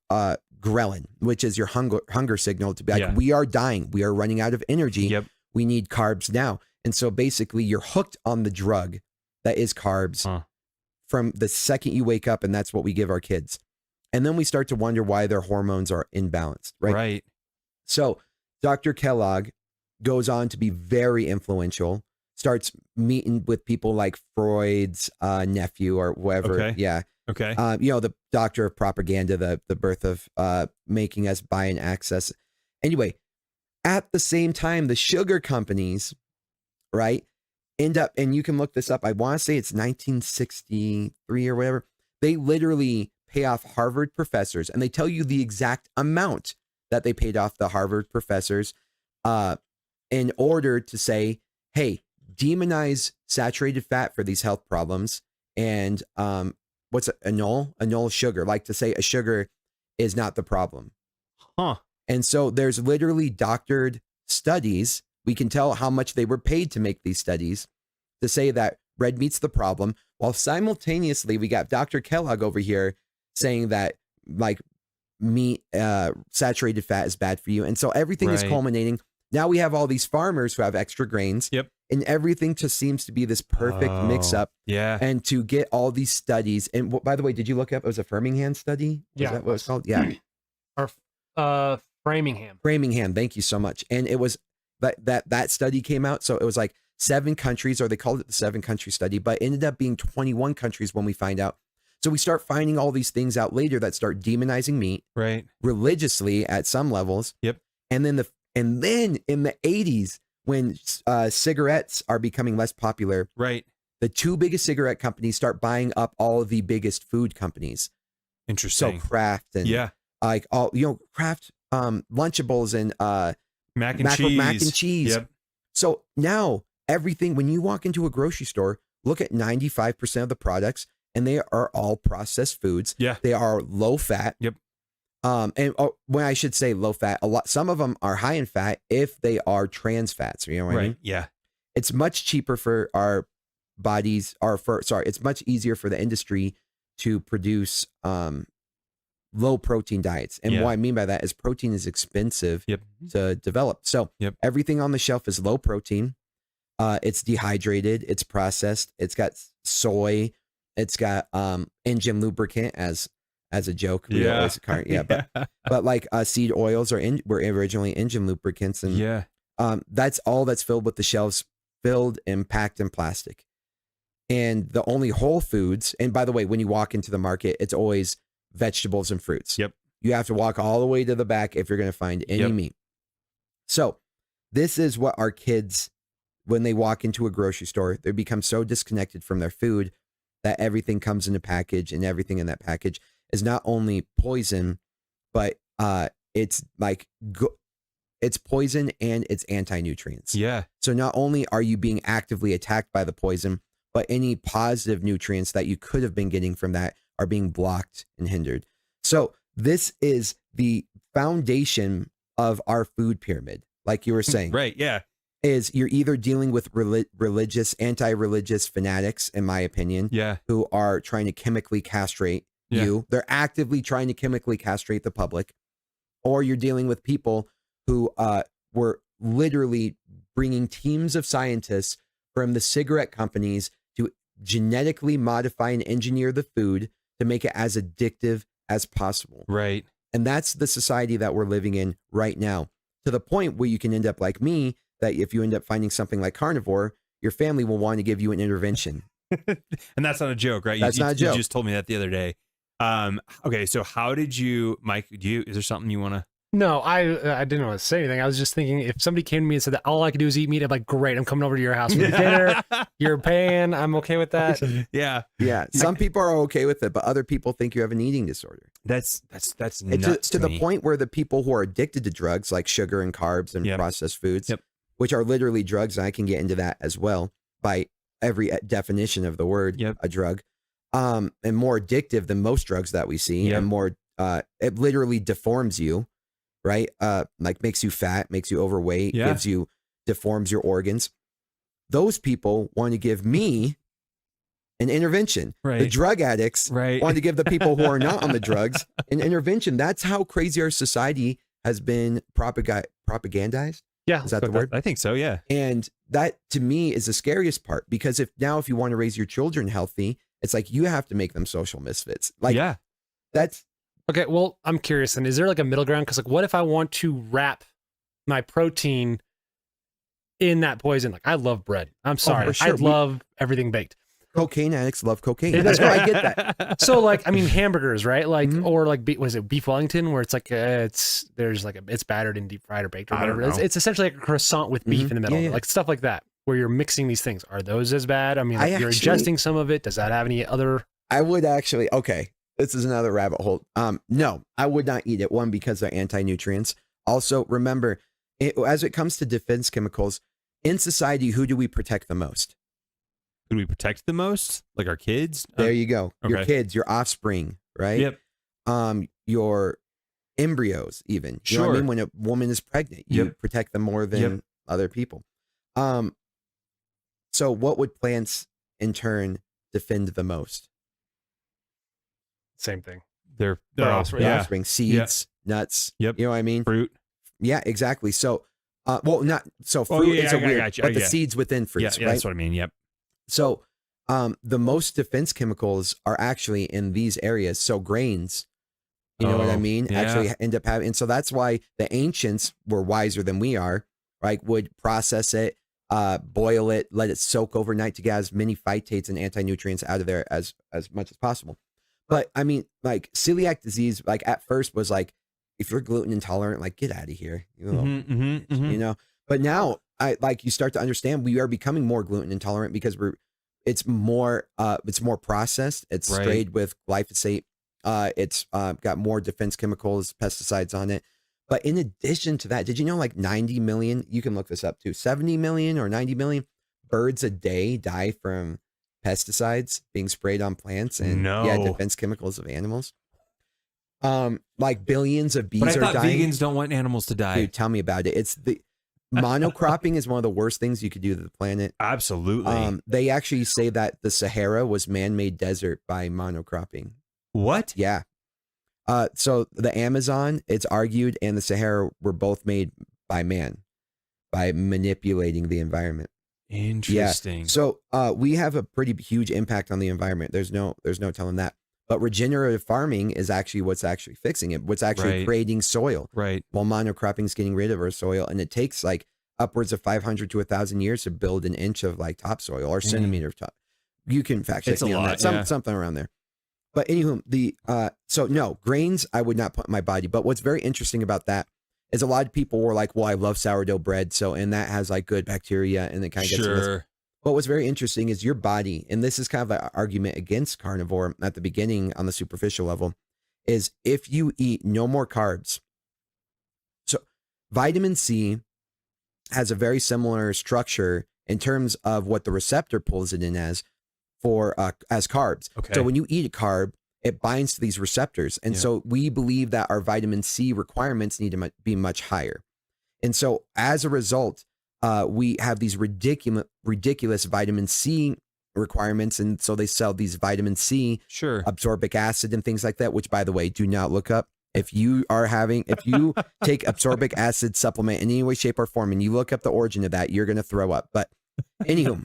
ghrelin, which is your hunger signal to be like, we are dying. We are running out of energy. Yep. We need carbs now. And so basically you're hooked on the drug that is carbs from the second you wake up, and that's what we give our kids. And then we start to wonder why their hormones are imbalanced, right? Right. So Dr. Kellogg goes on to be very influential, starts meeting with people like Freud's nephew or whoever. Okay. Yeah. Okay. The doctor of propaganda, the birth of making us buy and access. Anyway, at the same time, the sugar companies, right, end up, and you can look this up, I want to say it's 1963 or whatever, they literally pay off Harvard professors, and they tell you the exact amount that they paid off the Harvard professors in order to say, hey, demonize saturated fat for these health problems, and annul sugar, like to say a sugar is not the problem. And so there's literally doctored studies. We can tell how much they were paid to make these studies to say that red meat's the problem, while simultaneously we got Dr. Kellogg over here saying that, like, meat, saturated fat is bad for you. And so everything is culminating. now we have all these farmers who have extra grains. Yep. And everything just seems to be this perfect mix up. Yeah. And to get all these studies. And by the way, did you look up? It was a Framingham study? Yeah. Is that what it's called? Yeah. Or Framingham. Framingham. Thank you so much. And it was that study came out. So it was like 7 countries, or they called it the 7-country study, but it ended up being 21 countries when we find out. So we start finding all these things out later that start demonizing meat, right, religiously at some levels. Yep. And then in the 80s, when cigarettes are becoming less popular, right, the 2 biggest cigarette companies start buying up all of the biggest food companies. Interesting. So Kraft and like all Kraft Lunchables and mac and cheese. Yep. So now everything, when you walk into a grocery store, look at 95% of the products, and they are all processed foods. Yeah. They are low fat. Yep. And when I should say low fat, some of them are high in fat if they are trans fats. You know what I mean? Yeah. It's much cheaper for our bodies, it's much easier for the industry to produce low protein diets. And what I mean by that is protein is expensive to develop. So everything on the shelf is low protein. It's dehydrated, it's processed, it's got soy, it's got engine lubricant as a joke. But like seed oils were originally engine lubricants, and that's all that's filled with the shelves, filled and packed in plastic. And the only whole foods, and by the way, when you walk into the market, it's always vegetables and fruits. Yep. You have to walk all the way to the back if you're going to find any meat. So this is what our kids, when they walk into a grocery store, they become so disconnected from their food that everything comes in a package, and everything in that package is not only poison, but it's like it's poison and it's anti-nutrients. Yeah. So not only are you being actively attacked by the poison, but any positive nutrients that you could have been getting from that are being blocked and hindered. So this is the foundation of our food pyramid, like you were saying. Right. Yeah. Is you're either dealing with religious, anti-religious fanatics, in my opinion, who are trying to chemically castrate you. They're actively trying to chemically castrate the public. Or you're dealing with people who were literally bringing teams of scientists from the cigarette companies to genetically modify and engineer the food to make it as addictive as possible. Right. And that's the society that we're living in right now, to the point where you can end up like me, that if you end up finding something like carnivore, your family will want to give you an intervention. And that's not a joke, right? That's not a joke. You just told me that the other day. Okay, so how did you, Mike, is there something you want to? No, I didn't want to say anything. I was just thinking, if somebody came to me and said that all I could do is eat meat, I'm like, great, I'm coming over to your house for dinner. You're paying. I'm okay with that. Yeah. Yeah. Some people are okay with it, but other people think you have an eating disorder. That's nuts to the point where the people who are addicted to drugs like sugar and carbs and processed foods, which are literally drugs, and I can get into that as well by every definition of the word, a drug, and more addictive than most drugs that we see, and more, it literally deforms you. Right? Like makes you fat, makes you overweight, deforms your organs. Those people want to give me an intervention. Right. The drug addicts want to give the people who are not on the drugs an intervention. That's how crazy our society has been propagandized. Yeah. Is that the word? I think so, yeah. And that to me is the scariest part, because if you want to raise your children healthy, it's like you have to make them social misfits. Like that's okay, well, I'm curious, and is there like a middle ground? Because like, what if I want to wrap my protein in that poison? Like, I love bread. I'm sorry. For sure. I love everything baked. Cocaine addicts love cocaine. That's why I get that. So like, I mean, hamburgers, right? Like, or like, was it beef Wellington, where it's like, it's battered and deep fried or baked or whatever. It's essentially like a croissant with beef in the middle, like stuff like that, where you're mixing these things. Are those as bad? I mean, like, you're ingesting some of it. Does that have any other? I would actually, okay. This is another rabbit hole. No, I would not eat it. One, because they're anti-nutrients. Also, remember, as it comes to defense chemicals, in society, who do we protect the most? Who do we protect the most? Like our kids? There you go. Okay. Your kids, your offspring, right? Yep. Your embryos, even. You know what I mean? When a woman is pregnant, you protect them more than other people. So what would plants in turn defend the most? Same thing. Their offspring, seeds, nuts. Yep. You know what I mean? Fruit. Yeah, exactly. So Well, not so fruit is a weird, got you. but the seeds within fruits, yeah, right? That's what I mean. Yep. So, the most defense chemicals are actually in these areas. So grains, you know what I mean? Yeah. Actually end up having, and so that's why the ancients were wiser than we are, right? Would process it, boil it, let it soak overnight to get as many phytates and anti-nutrients out of there as much as possible. But I mean, like celiac disease, like at first was like, if you're gluten intolerant, like get out of here, you know. But now, you start to understand we are becoming more gluten intolerant because it's more processed. It's sprayed with glyphosate. It's got more defense chemicals, pesticides on it. But in addition to that, did you know like 90 million, you can look this up too, 70 million or 90 million birds a day die from pesticides being sprayed on plants and defense chemicals of animals? Like billions of bees are dying. Vegans don't want animals to die. Dude, tell me about it. It's the monocropping is one of the worst things you could do to the planet. Absolutely. They actually say that the Sahara was man-made desert by monocropping. What? Yeah. So the Amazon, it's argued, and the Sahara were both made by man by manipulating the environment. Interesting. Yeah. So we have a pretty huge impact on the environment. There's no telling that. But regenerative farming is actually what's actually fixing it. What's actually creating soil. Right. While monocropping is getting rid of our soil, and it takes like upwards of 500 to 1,000 years to build an inch of like topsoil or centimeter of top. You can fact check me on that. Something around there. But anywho, so no, grains I would not put in my body. But what's very interesting about that is a lot of people were like, well, I love sourdough bread. So, and that has like good bacteria and it kind of gets this. But what's very interesting is your body, and this is kind of an argument against carnivore at the beginning on the superficial level, is if you eat no more carbs. So vitamin C has a very similar structure in terms of what the receptor pulls it in as carbs. Okay. So when you eat a carb, it binds to these receptors. And so we believe that our vitamin C requirements need to be much higher. And so as a result, we have these ridiculous vitamin C requirements. And so they sell these vitamin C, absorbic acid and things like that, which by the way, do not look up. If you take absorbic acid supplement in any way, shape or form, and you look up the origin of that, you're going to throw up. But anywho,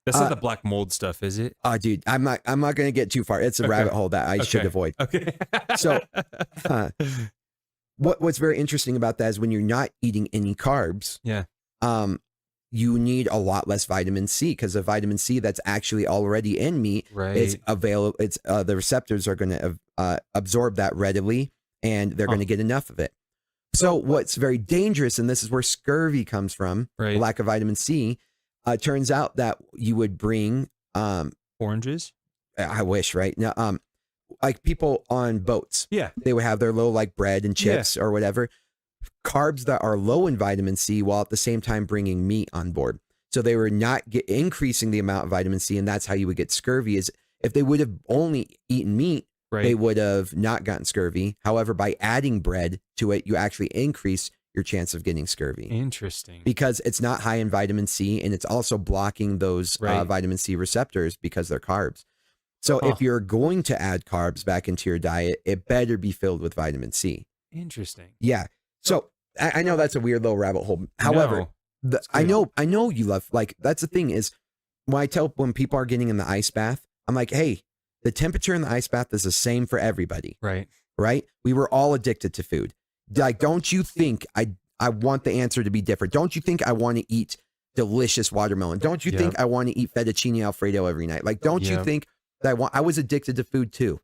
that's not the black mold stuff, is it? Oh, dude, I'm not going to get too far. It's a rabbit hole that I should avoid. Okay. So, what's very interesting about that is when you're not eating any carbs, you need a lot less vitamin C because the vitamin C that's actually already in meat is available. It's the receptors are going to absorb that readily, and they're going to get enough of it. So, what's very dangerous, and this is where scurvy comes from, the lack of vitamin C. Turns out that you would bring oranges. I wish, right? Now, like people on boats, they would have their little like bread and chips or whatever, carbs that are low in vitamin C, while at the same time bringing meat on board. So they were not increasing the amount of vitamin C, and that's how you would get scurvy. Is if they would have only eaten meat, they would have not gotten scurvy. However, by adding bread to it, you actually increase your chance of getting scurvy. Interesting. Because it's not high in vitamin C, and it's also blocking those vitamin C receptors because they're carbs. So if you're going to add carbs back into your diet, it better be filled with vitamin C. Interesting. Yeah. So I know that's a weird little rabbit hole. However, I know you love, like, that's the thing is when people are getting in the ice bath, I'm like, hey, the temperature in the ice bath is the same for everybody. Right. We were all addicted to food. Like, don't you think I want the answer to be different? Don't you think I want to eat delicious watermelon? Don't you think I want to eat fettuccine Alfredo every night? Like, don't you think that I was addicted to food too,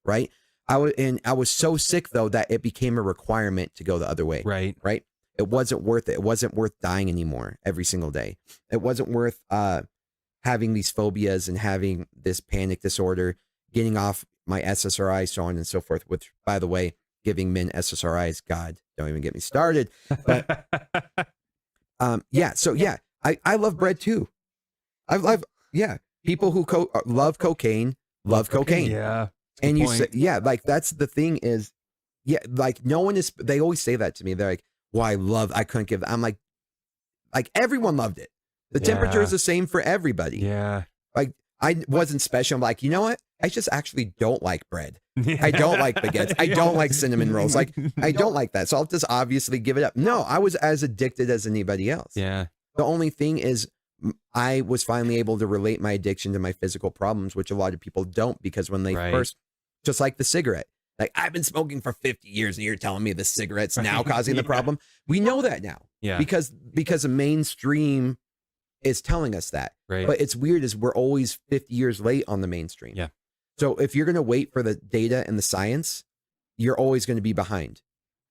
right? I was so sick though that it became a requirement to go the other way. Right. It wasn't worth it. It wasn't worth dying anymore every single day. It wasn't worth having these phobias and having this panic disorder, getting off my SSRI, so on and so forth. Which, by the way, giving men SSRIs, God, don't even get me started. But I love bread too. I love people who love cocaine love cocaine. Yeah. And you say, like that's the thing is, like no one is. They always say that to me. They're like, well, I couldn't give. I'm like everyone loved it. The temperature is the same for everybody. Yeah. Like I wasn't special. I'm like, you know what? I just actually don't like bread. I don't like baguettes. I don't like cinnamon rolls. Like, I don't like that. So I'll just obviously give it up. No, I was as addicted as anybody else. Yeah. The only thing is I was finally able to relate my addiction to my physical problems, which a lot of people don't, because when they first, just like the cigarette, like I've been smoking for 50 years and you're telling me the cigarette's now causing the problem. We know that now. Yeah. Because the mainstream is telling us that. Right. But it's weird is we're always 50 years late on the mainstream. Yeah. So if you're going to wait for the data and the science, you're always going to be behind.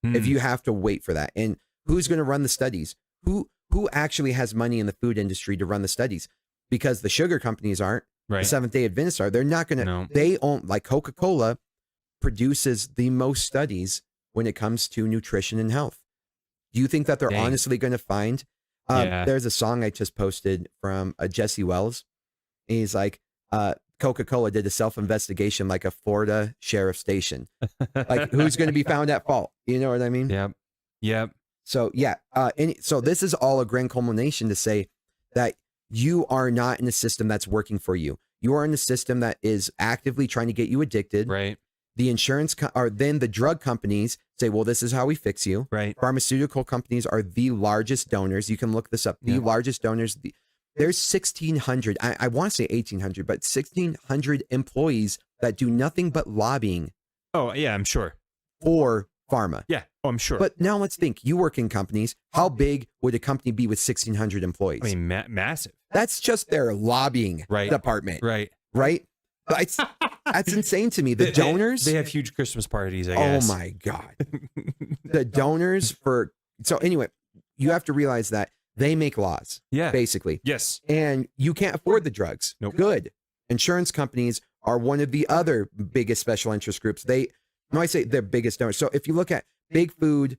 If you have to wait for that. And who's going to run the studies? Who actually has money in the food industry to run the studies? Because the sugar companies aren't. Right. The Seventh-day Adventists are. They're not going to. They own, like Coca-Cola produces the most studies when it comes to nutrition and health. Do you think that they're honestly going to find? There's a song I just posted from Jesse Wells. He's like, Coca-Cola did a self-investigation like a Florida sheriff station. Like, who's going to be found at fault? You know what I mean? Yep. Yep. So, yeah. So this is all a grand culmination to say that you are not in a system that's working for you. You are in a system that is actively trying to get you addicted. Right. The insurance or then the drug companies say, well, this is how we fix you. Right. Pharmaceutical companies are the largest donors. You can look this up. The largest donors. There's 1,600. I want to say 1,800, but 1,600 employees that do nothing but lobbying. Oh, yeah, I'm sure. For pharma. Yeah. Oh, I'm sure. But now let's think. You work in companies. How big would a company be with 1,600 employees? I mean, massive. That's just their lobbying department. Right. Right. That's insane to me. The donors. They have huge Christmas parties, I guess. Oh my God. The donors for. So anyway, you have to realize that they make laws. Yeah. Basically. Yes. And you can't afford the drugs. Nope. Good. Insurance companies are one of the other biggest special interest groups. I say they're biggest donors. So if you look at big food,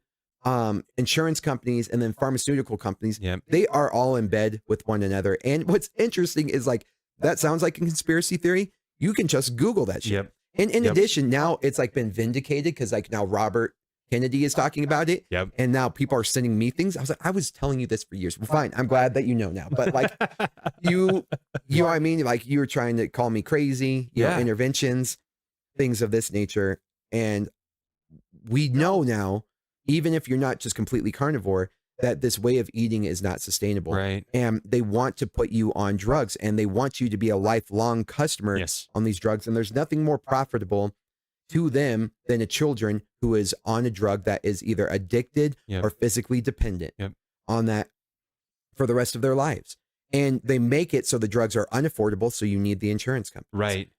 insurance companies, and then pharmaceutical companies, they are all in bed with one another. And what's interesting is, like, that sounds like a conspiracy theory. You can just Google that shit. Yep. And in addition, now it's like been vindicated because, like, now Robert Kennedy is talking about it. Yep. And now people are sending me things. I was like, I was telling you this for years. Well, fine. I'm glad that you know now. But like, you know what I mean? Like, you were trying to call me crazy, you know, interventions, things of this nature. And we know now, even if you're not just completely carnivore, that this way of eating is not sustainable. Right. And they want to put you on drugs, and they want you to be a lifelong customer on these drugs. And there's nothing more profitable to them than a children who is on a drug that is either addicted or physically dependent on that for the rest of their lives. And they make it so the drugs are unaffordable, so you need the insurance company. Right.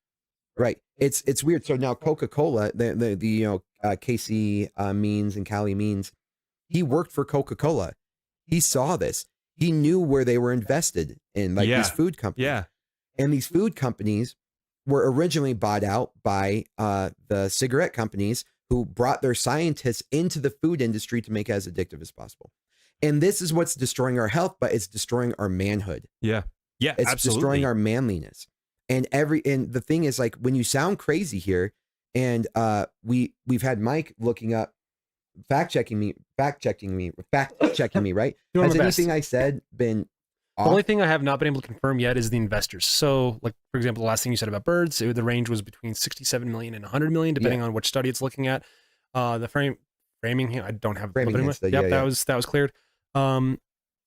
Right. It's weird. So now Coca-Cola, the Casey Means and Callie Means, he worked for Coca-Cola. He saw this. He knew where they were invested in, like, these food companies. Yeah. And these food companies were originally bought out by the cigarette companies, who brought their scientists into the food industry to make it as addictive as possible. And this is what's destroying our health, but it's destroying our manhood. Yeah. Yeah. It's absolutely. destroying our manliness. And the thing is, like, when you sound crazy here, and we've had Mike looking up, fact checking me, right? Has anything I said been off? The only thing I have not been able to confirm yet is the investors. So, like, for example, the last thing you said about birds, the range was between 67 million and 100 million, depending on which study it's looking at. The framing here, I don't have framing. That was cleared. Trying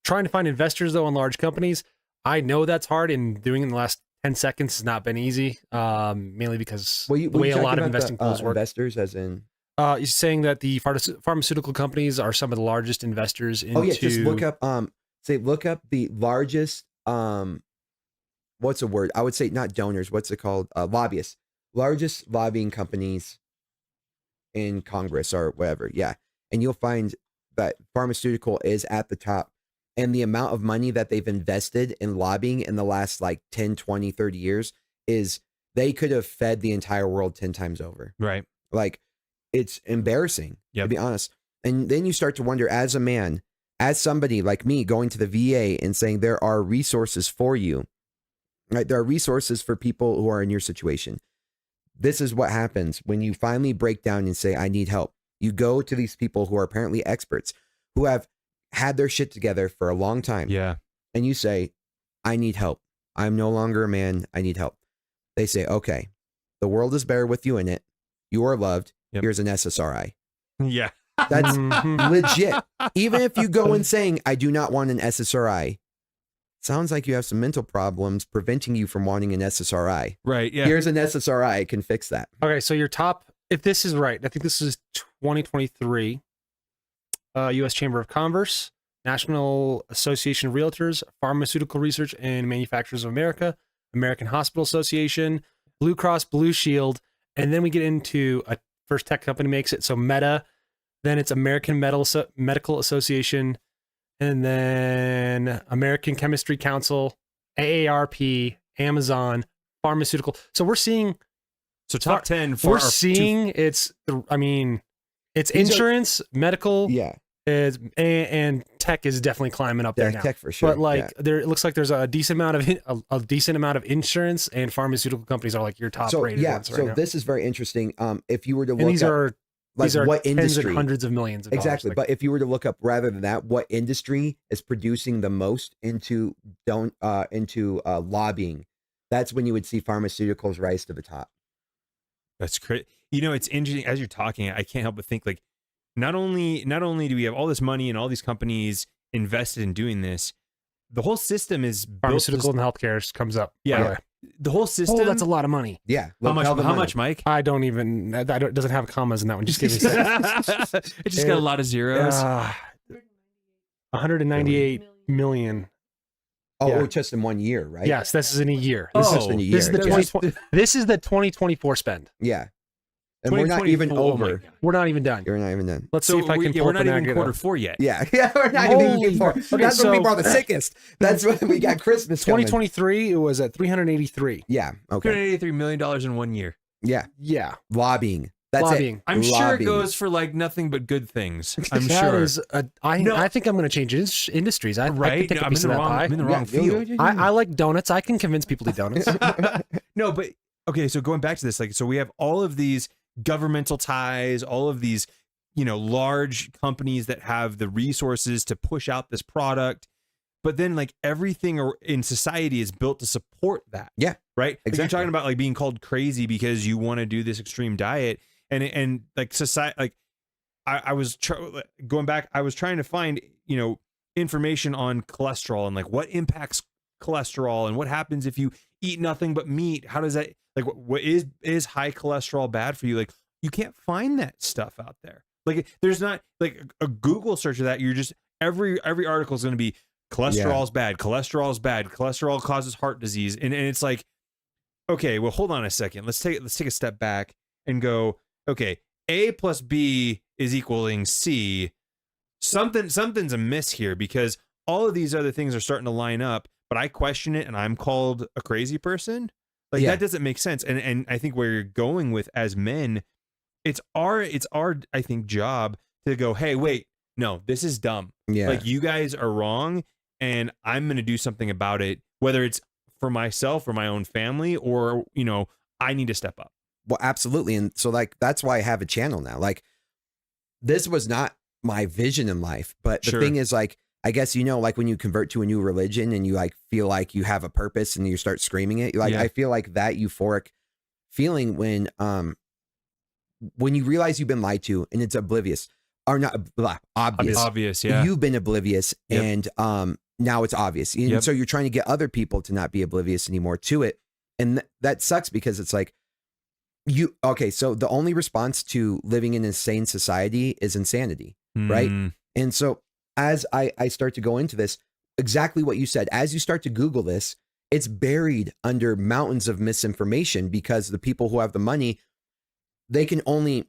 to find investors though on large companies, I know that's hard, and doing it in the last 10 seconds has not been easy. Mainly because the way a lot of investing pools work. Investors, as in. You're saying that the pharmaceutical companies are some of the largest investors into. Oh yeah, just look up. Look up the largest. What's a word? I would say not donors. What's it called? Lobbyists. Largest lobbying companies in Congress or whatever. Yeah, and you'll find that pharmaceutical is at the top, and the amount of money that they've invested in lobbying in the last like 10, 20, 30 years is they could have fed the entire world 10 times over. Right. Like, it's embarrassing, to be honest. And then you start to wonder, as a man, as somebody like me going to the VA and saying there are resources for you, right? There are resources for people who are in your situation. This is what happens when you finally break down and say, I need help. You go to these people who are apparently experts, who have had their shit together for a long time. Yeah. And you say, I need help. I'm no longer a man. I need help. They say, okay, The world is better with you in it. You are loved. Yep. Here's an SSRI. Yeah. That's legit. Even if you go in saying, I do not want an SSRI, sounds like you have some mental problems preventing you from wanting an SSRI. Right. Yeah. Here's an SSRI. I can fix that. Okay. So your top, if this is right, I think this is 2023, U.S. Chamber of Commerce, National Association of Realtors, Pharmaceutical Research and Manufacturers of America, American Hospital Association, Blue Cross Blue Shield, and then we get into a first tech company makes it. So Meta, then it's American Medical Association, and then American Chemistry Council, AARP, Amazon, Pharmaceutical. So we're seeing. So top 10 for we're seeing it's insurance, medical, and tech is definitely climbing up there now. Tech for sure. But there, it looks like there's a decent amount of insurance and pharmaceutical companies are like your top rated ones right now. This is very interesting. If you were to look, and these are what tens industry, and hundreds of millions of dollars. Exactly. But if you were to look up rather than that, what industry is producing the most into lobbying, that's when you would see pharmaceuticals rise to the top. That's great. It's interesting as you're talking. I can't help but think like, not only do we have all this money and all these companies invested in doing this, the whole system is pharmaceutical and healthcare comes up. Yeah, the whole system. Oh, that's a lot of money. Yeah. How much, Mike? I don't even. It doesn't have commas in that one. Just give me a second. It just got a lot of zeros. 198 million. Oh, just in 1 year, right? Yes, this is in a year. This is in a year. This is the 2024 spend. Yeah. And we're not even over. We're not even done. You're not even done. Let's see if I can. We're not even Q4 yet. Yeah, we're not even Q4. That's when people are the sickest. That's when we got Christmas. 2023, it was at 383. Yeah. Okay. $383 million in 1 year. Yeah. Yeah. Lobbying. That's lobbying. it. I'm sure it goes for like nothing but good things. I'm that sure. Is I think I'm going to change industries. I can take a piece of that pie. I'm in the wrong field. I like donuts. I can convince people to eat donuts. No, but okay. So going back to this, so we have all of these governmental ties, all of these, large companies that have the resources to push out this product, but then like everything in society is built to support that. Yeah. Right. Exactly. Like you're talking about like being called crazy because you want to do this extreme diet, and like society, like I was going back, I was trying to find, information on cholesterol and like what impacts cholesterol and what happens if you eat nothing but meat. How does that, like, what is high cholesterol bad for you? Like, you can't find that stuff out there. Like, there's not like a Google search of that. You're just every article is going to be cholesterol's bad. Cholesterol's bad. Cholesterol causes heart disease. And it's like, okay, well, hold on a second. Let's take a step back and go, okay, A plus B is equaling C. Something's amiss here because all of these other things are starting to line up, but I question it and I'm called a crazy person. Like that doesn't make sense. And I think where you're going with as men, it's our I think job to go, hey, wait, no, this is dumb. Yeah. Like you guys are wrong and I'm going to do something about it, whether it's for myself or my own family or, I need to step up. Well, absolutely. And so like, that's why I have a channel now. Like this was not my vision in life, but the thing is like, I guess, like when you convert to a new religion and you like feel like you have a purpose and you start screaming it, like, I feel like that euphoric feeling when you realize you've been lied to and it's oblivious or not obvious. Yeah. You've been oblivious and now it's obvious. And so you're trying to get other people to not be oblivious anymore to it. And that sucks because it's like so the only response to living in an insane society is insanity. Right. And so as I start to go into this, exactly what you said, as you start to Google this, it's buried under mountains of misinformation because the people who have the money, they can only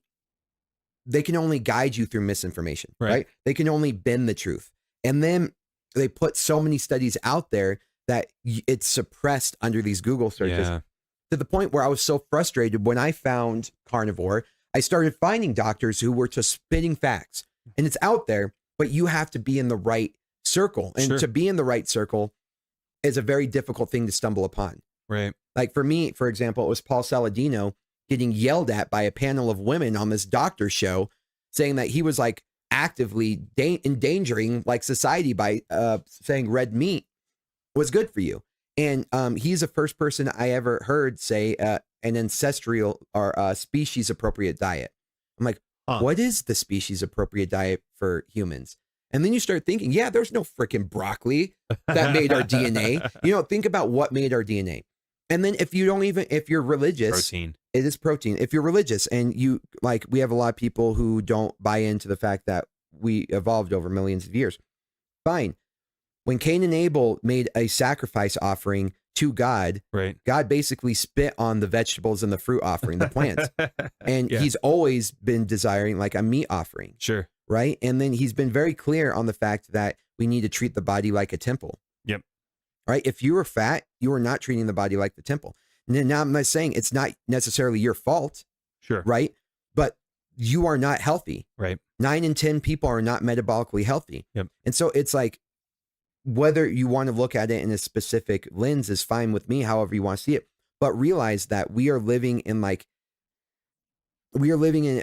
guide you through misinformation, right? They can only bend the truth. And then they put so many studies out there that it's suppressed under these Google searches to the point where I was so frustrated when I found Carnivore, I started finding doctors who were just spitting facts and it's out there. But you have to be in the right circle. And to be in the right circle is a very difficult thing to stumble upon. Right. Like for me, for example, it was Paul Saladino getting yelled at by a panel of women on this doctor show saying that he was like actively endangering like society by saying red meat was good for you. And he's the first person I ever heard say an ancestral or species appropriate diet. I'm like, what is the species appropriate diet for humans? And then you start thinking, yeah, there's no freaking broccoli that made our DNA. Think about what made our DNA. And then if you're religious, protein. It is protein. If you're religious and we have a lot of people who don't buy into the fact that we evolved over millions of years. Fine. When Cain and Abel made a sacrifice offering to God, right? God basically spit on the vegetables and the fruit offering, the plants. And he's always been desiring like a meat offering. Sure. Right. And then he's been very clear on the fact that we need to treat the body like a temple. Yep. Right. If you are fat, you are not treating the body like the temple. Now I'm not saying it's not necessarily your fault. Sure. Right. But you are not healthy. Right. 9 in 10 people are not metabolically healthy. Yep. And so it's like, whether you want to look at it in a specific lens is fine with me, however you want to see it. But realize that we are living in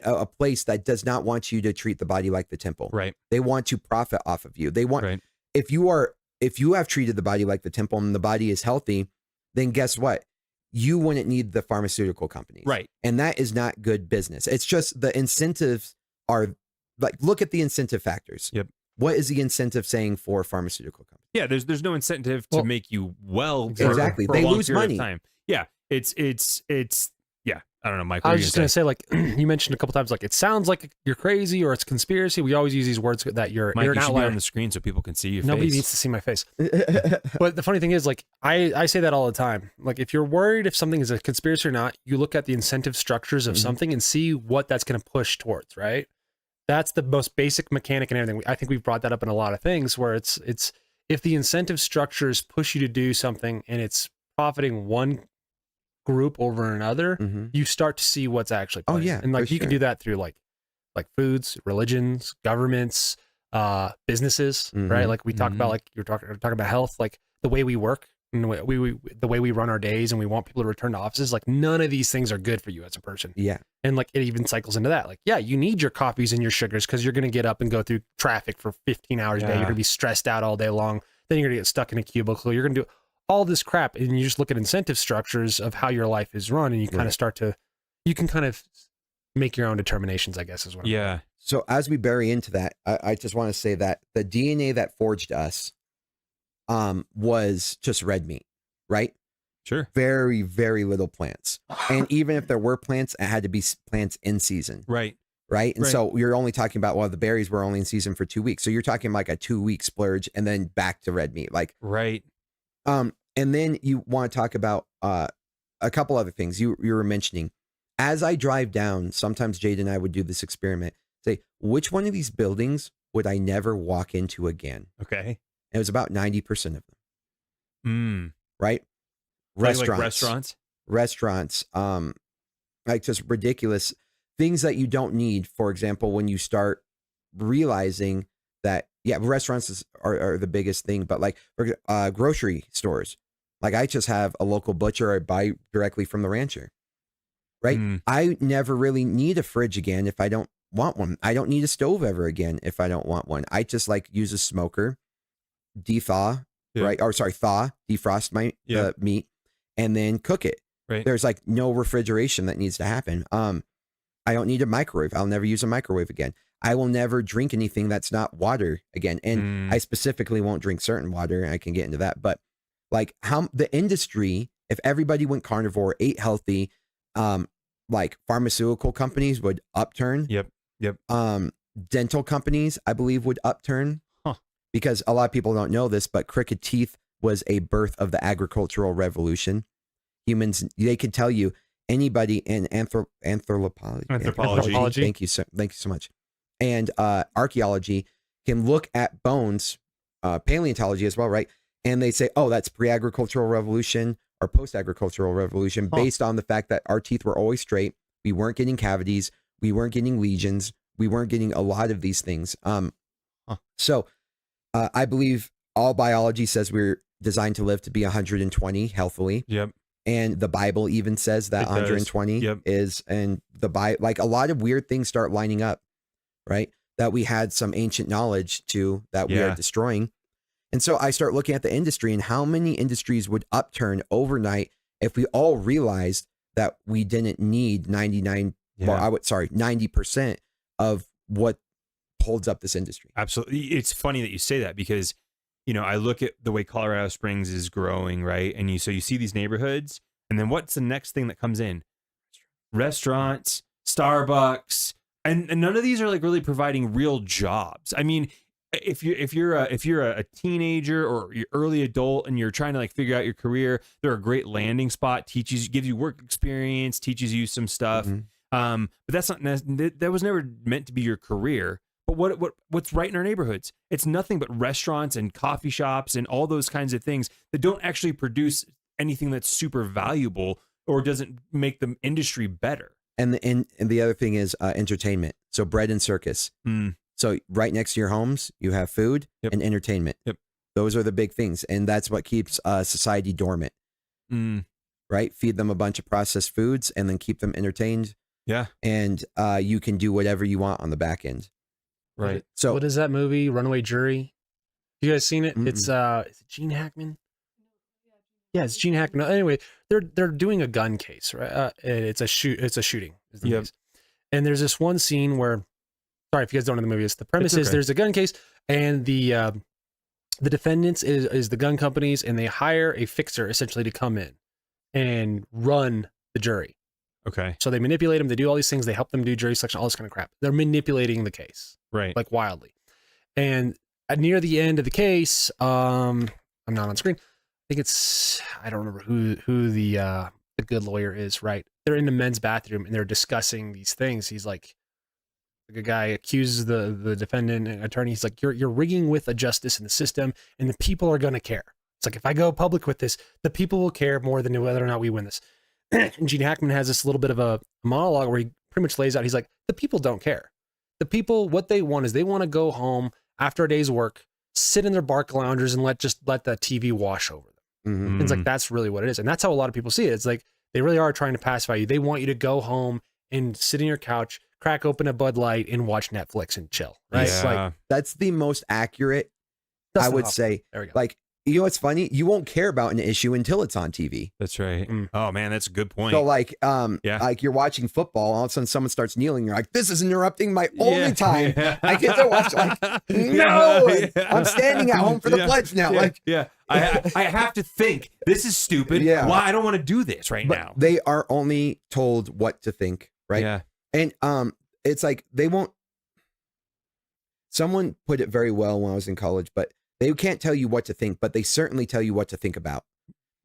a place that does not want you to treat the body like the temple. Right. They want to profit off of you. They want, if you have treated the body like the temple and the body is healthy, then guess what? You wouldn't need the pharmaceutical companies. Right. And that is not good business. It's just the incentives are like, look at the incentive factors. Yep. What is the incentive saying for pharmaceutical companies? Yeah, there's no incentive to make you well. Exactly. For they a long lose period money. of time. Yeah, it's yeah. I don't know, Mike. I was just gonna say, like you mentioned a couple times, like it sounds like you're crazy or it's conspiracy. We always use these words that you're Mike, an you should be outlier on the screen so people can see your Nobody face. needs to see my face. But the funny thing is, like I say that all the time. Like if you're worried if something is a conspiracy or not, you look at the incentive structures of something and see what that's going to push towards. Right. That's the most basic mechanic and everything. I think we've brought that up in a lot of things where it's if the incentive structures push you to do something and it's profiting one group over another, you start to see what's actually playing. Oh yeah. And like you can do that through like foods, religions, governments, businesses, right? Like we talk about, like you're talking about health, like the way we work and the way we run our days and we want people to return to offices. Like none of these things are good for you as a person. Yeah. And like it even cycles into that. Like, yeah, you need your coffees and your sugars because you're going to get up and go through traffic for 15 hours a day. You're going to be stressed out all day long. Then you're going to get stuck in a cubicle. You're going to do all this crap. And you just look at incentive structures of how your life is run. And you kind of start to, you can kind of make your own determinations, I guess is what I'm saying. So as we bury into that, I just want to say that the DNA that forged us was just red meat, right? Sure. Very, very little plants. And even if there were plants, it had to be plants in season. Right. Right. And so you're only talking about, well, the berries were only in season for 2 weeks. So you're talking like a 2-week splurge and then back to red meat. Like, right. And then you want to talk about a couple other things you were mentioning. As I drive down, sometimes Jade and I would do this experiment, say, which one of these buildings would I never walk into again? Okay. And it was about 90% of them. Right. Restaurants, like just ridiculous things that you don't need. For example, when you start realizing that, restaurants are the biggest thing, but like grocery stores, like I just have a local butcher I buy directly from the rancher, right? I never really need a fridge again if I don't want one. I don't need a stove ever again if I don't want one. I just like use a smoker, defrost my meat, and then cook it. Right. There's like no refrigeration that needs to happen. I don't need a microwave. I'll never use a microwave again. I will never drink anything that's not water again. And I specifically won't drink certain water. I can get into that. But like how the industry, if everybody went carnivore, ate healthy, like pharmaceutical companies would upturn. Yep. Dental companies, I believe, would upturn. Because a lot of people don't know this, but crooked teeth was a birth of the agricultural revolution. Humans, they could tell you, anybody in anthropology. Thank you so much. And archaeology can look at bones, paleontology as well, right? And they say, oh, that's pre-agricultural revolution or post-agricultural revolution, based on the fact that our teeth were always straight. We weren't getting cavities. We weren't getting lesions. We weren't getting a lot of these things. So I believe all biology says we're designed to live to be 120 healthily. Yep. And the Bible even says that 120 is, and like a lot of weird things start lining up, right? That we had some ancient knowledge to that we are destroying. And so I start looking at the industry and how many industries would upturn overnight if we all realized that we didn't need 90% of what holds up this industry. Absolutely. It's funny that you say that because, you know, I look at the way Colorado Springs is growing, right? And you see these neighborhoods, and then what's the next thing that comes in? Restaurants, Starbucks, and none of these are like really providing real jobs. I mean, if you're a teenager or you're early adult and you're trying to like figure out your career, they're a great landing spot. Gives you work experience, teaches you some stuff. But that's not that was never meant to be your career. But what's right in our neighborhoods? It's nothing but restaurants and coffee shops and all those kinds of things that don't actually produce anything that's super valuable or doesn't make the industry better. And the other thing is entertainment. So bread and circus. So right next to your homes, you have food and entertainment. Those are the big things. And that's what keeps society dormant, right? Feed them a bunch of processed foods and then keep them entertained. Yeah. And you can do whatever you want on the back end. Right. So what is that movie? Runaway Jury. You guys seen it? It's is it Gene Hackman? Yeah, it's Gene Hackman. Anyway, they're doing a gun case, right? It's a shooting. And there's this one scene where, sorry if you guys don't know the movie. The premise is there's a gun case, and the defendants is the gun companies, and they hire a fixer essentially to come in and run the jury. Okay. So they manipulate them. They do all these things. They help them do jury selection, all this kind of crap. They're manipulating the case, right? Like wildly. And near the end of the case, I'm not on screen. I think I don't remember who the good lawyer is. Right? They're in the men's bathroom and they're discussing these things. He's like a guy accuses the defendant and attorney. He's like, you're rigging with a justice in the system, and the people are going to care. It's like, if I go public with this, the people will care more than whether or not we win this. And Gene Hackman has this little bit of a monologue where he pretty much lays out, he's like, the people don't care. The people, what they want is they want to go home after a day's work, sit in their bark loungers and let the TV wash over them. It's like, that's really what it is. And that's how a lot of people see it. It's like, they really are trying to pacify you. They want you to go home and sit on your couch, crack open a Bud Light and watch Netflix and chill. Right? Yeah. Like, that's the most accurate, I would say. There we go. Like, you know what's funny? You won't care about an issue until it's on TV. That's right. Oh man, that's a good point. So like, like you're watching football, all of a sudden someone starts kneeling. You're like, this is interrupting my only time I get to watch. Like, no, I'm standing at home for the pledge now. I have to think. This is stupid. Yeah. Why I don't want to do this now. They are only told what to think, right? Yeah. And it's like they won't. Someone put it very well when I was in college, but they can't tell you what to think, but they certainly tell you what to think about.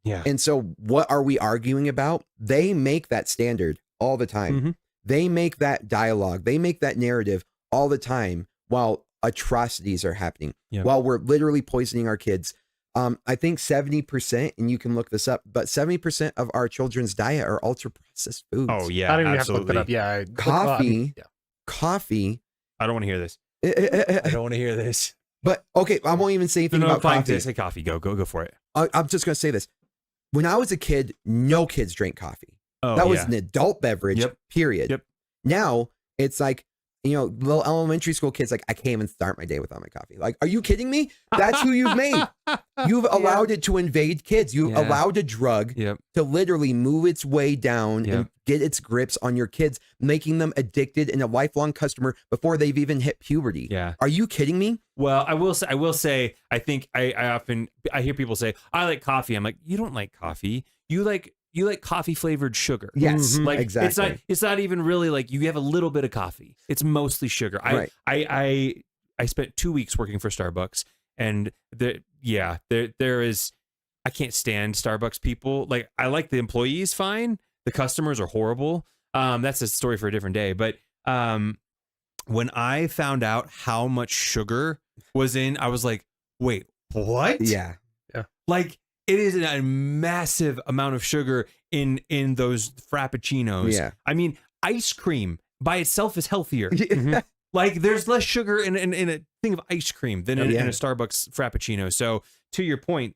Yeah. And so what are we arguing about? They make that standard all the time. They make that dialogue. They make that narrative all the time while atrocities are happening, while we're literally poisoning our kids. I think 70%, and you can look this up, but 70% of our children's diet are ultra processed foods. Oh yeah. I don't even have to look that up. Yeah. Coffee. I don't want to hear this. I don't want to hear this. But okay, I won't even say anything about coffee. Say coffee. Go for it. I'm just going to say this. When I was a kid, no kids drank coffee. That was an adult beverage, period. Now it's like, you know, little elementary school kids, like, I can't even start my day without my coffee. Like, are you kidding me? That's who you've made. You've allowed it to invade kids. You allowed a drug to literally move its way down and get its grips on your kids, making them addicted and a lifelong customer before they've even hit puberty. Yeah. Are you kidding me? Well, I will say, I think I often hear people say, I like coffee. I'm like, you don't like coffee. You like coffee flavored sugar. Yes, like exactly. It's not even really like you have a little bit of coffee. It's mostly sugar. Right. I spent 2 weeks working for Starbucks, and there is, I can't stand Starbucks people. Like, I like the employees fine. The customers are horrible. That's a story for a different day. But when I found out how much sugar was in, I was like, wait, what? Yeah. Like, it is a massive amount of sugar in those frappuccinos. Yeah. I mean, ice cream by itself is healthier. Like, there's less sugar in a thing of ice cream than in a Starbucks frappuccino. So to your point,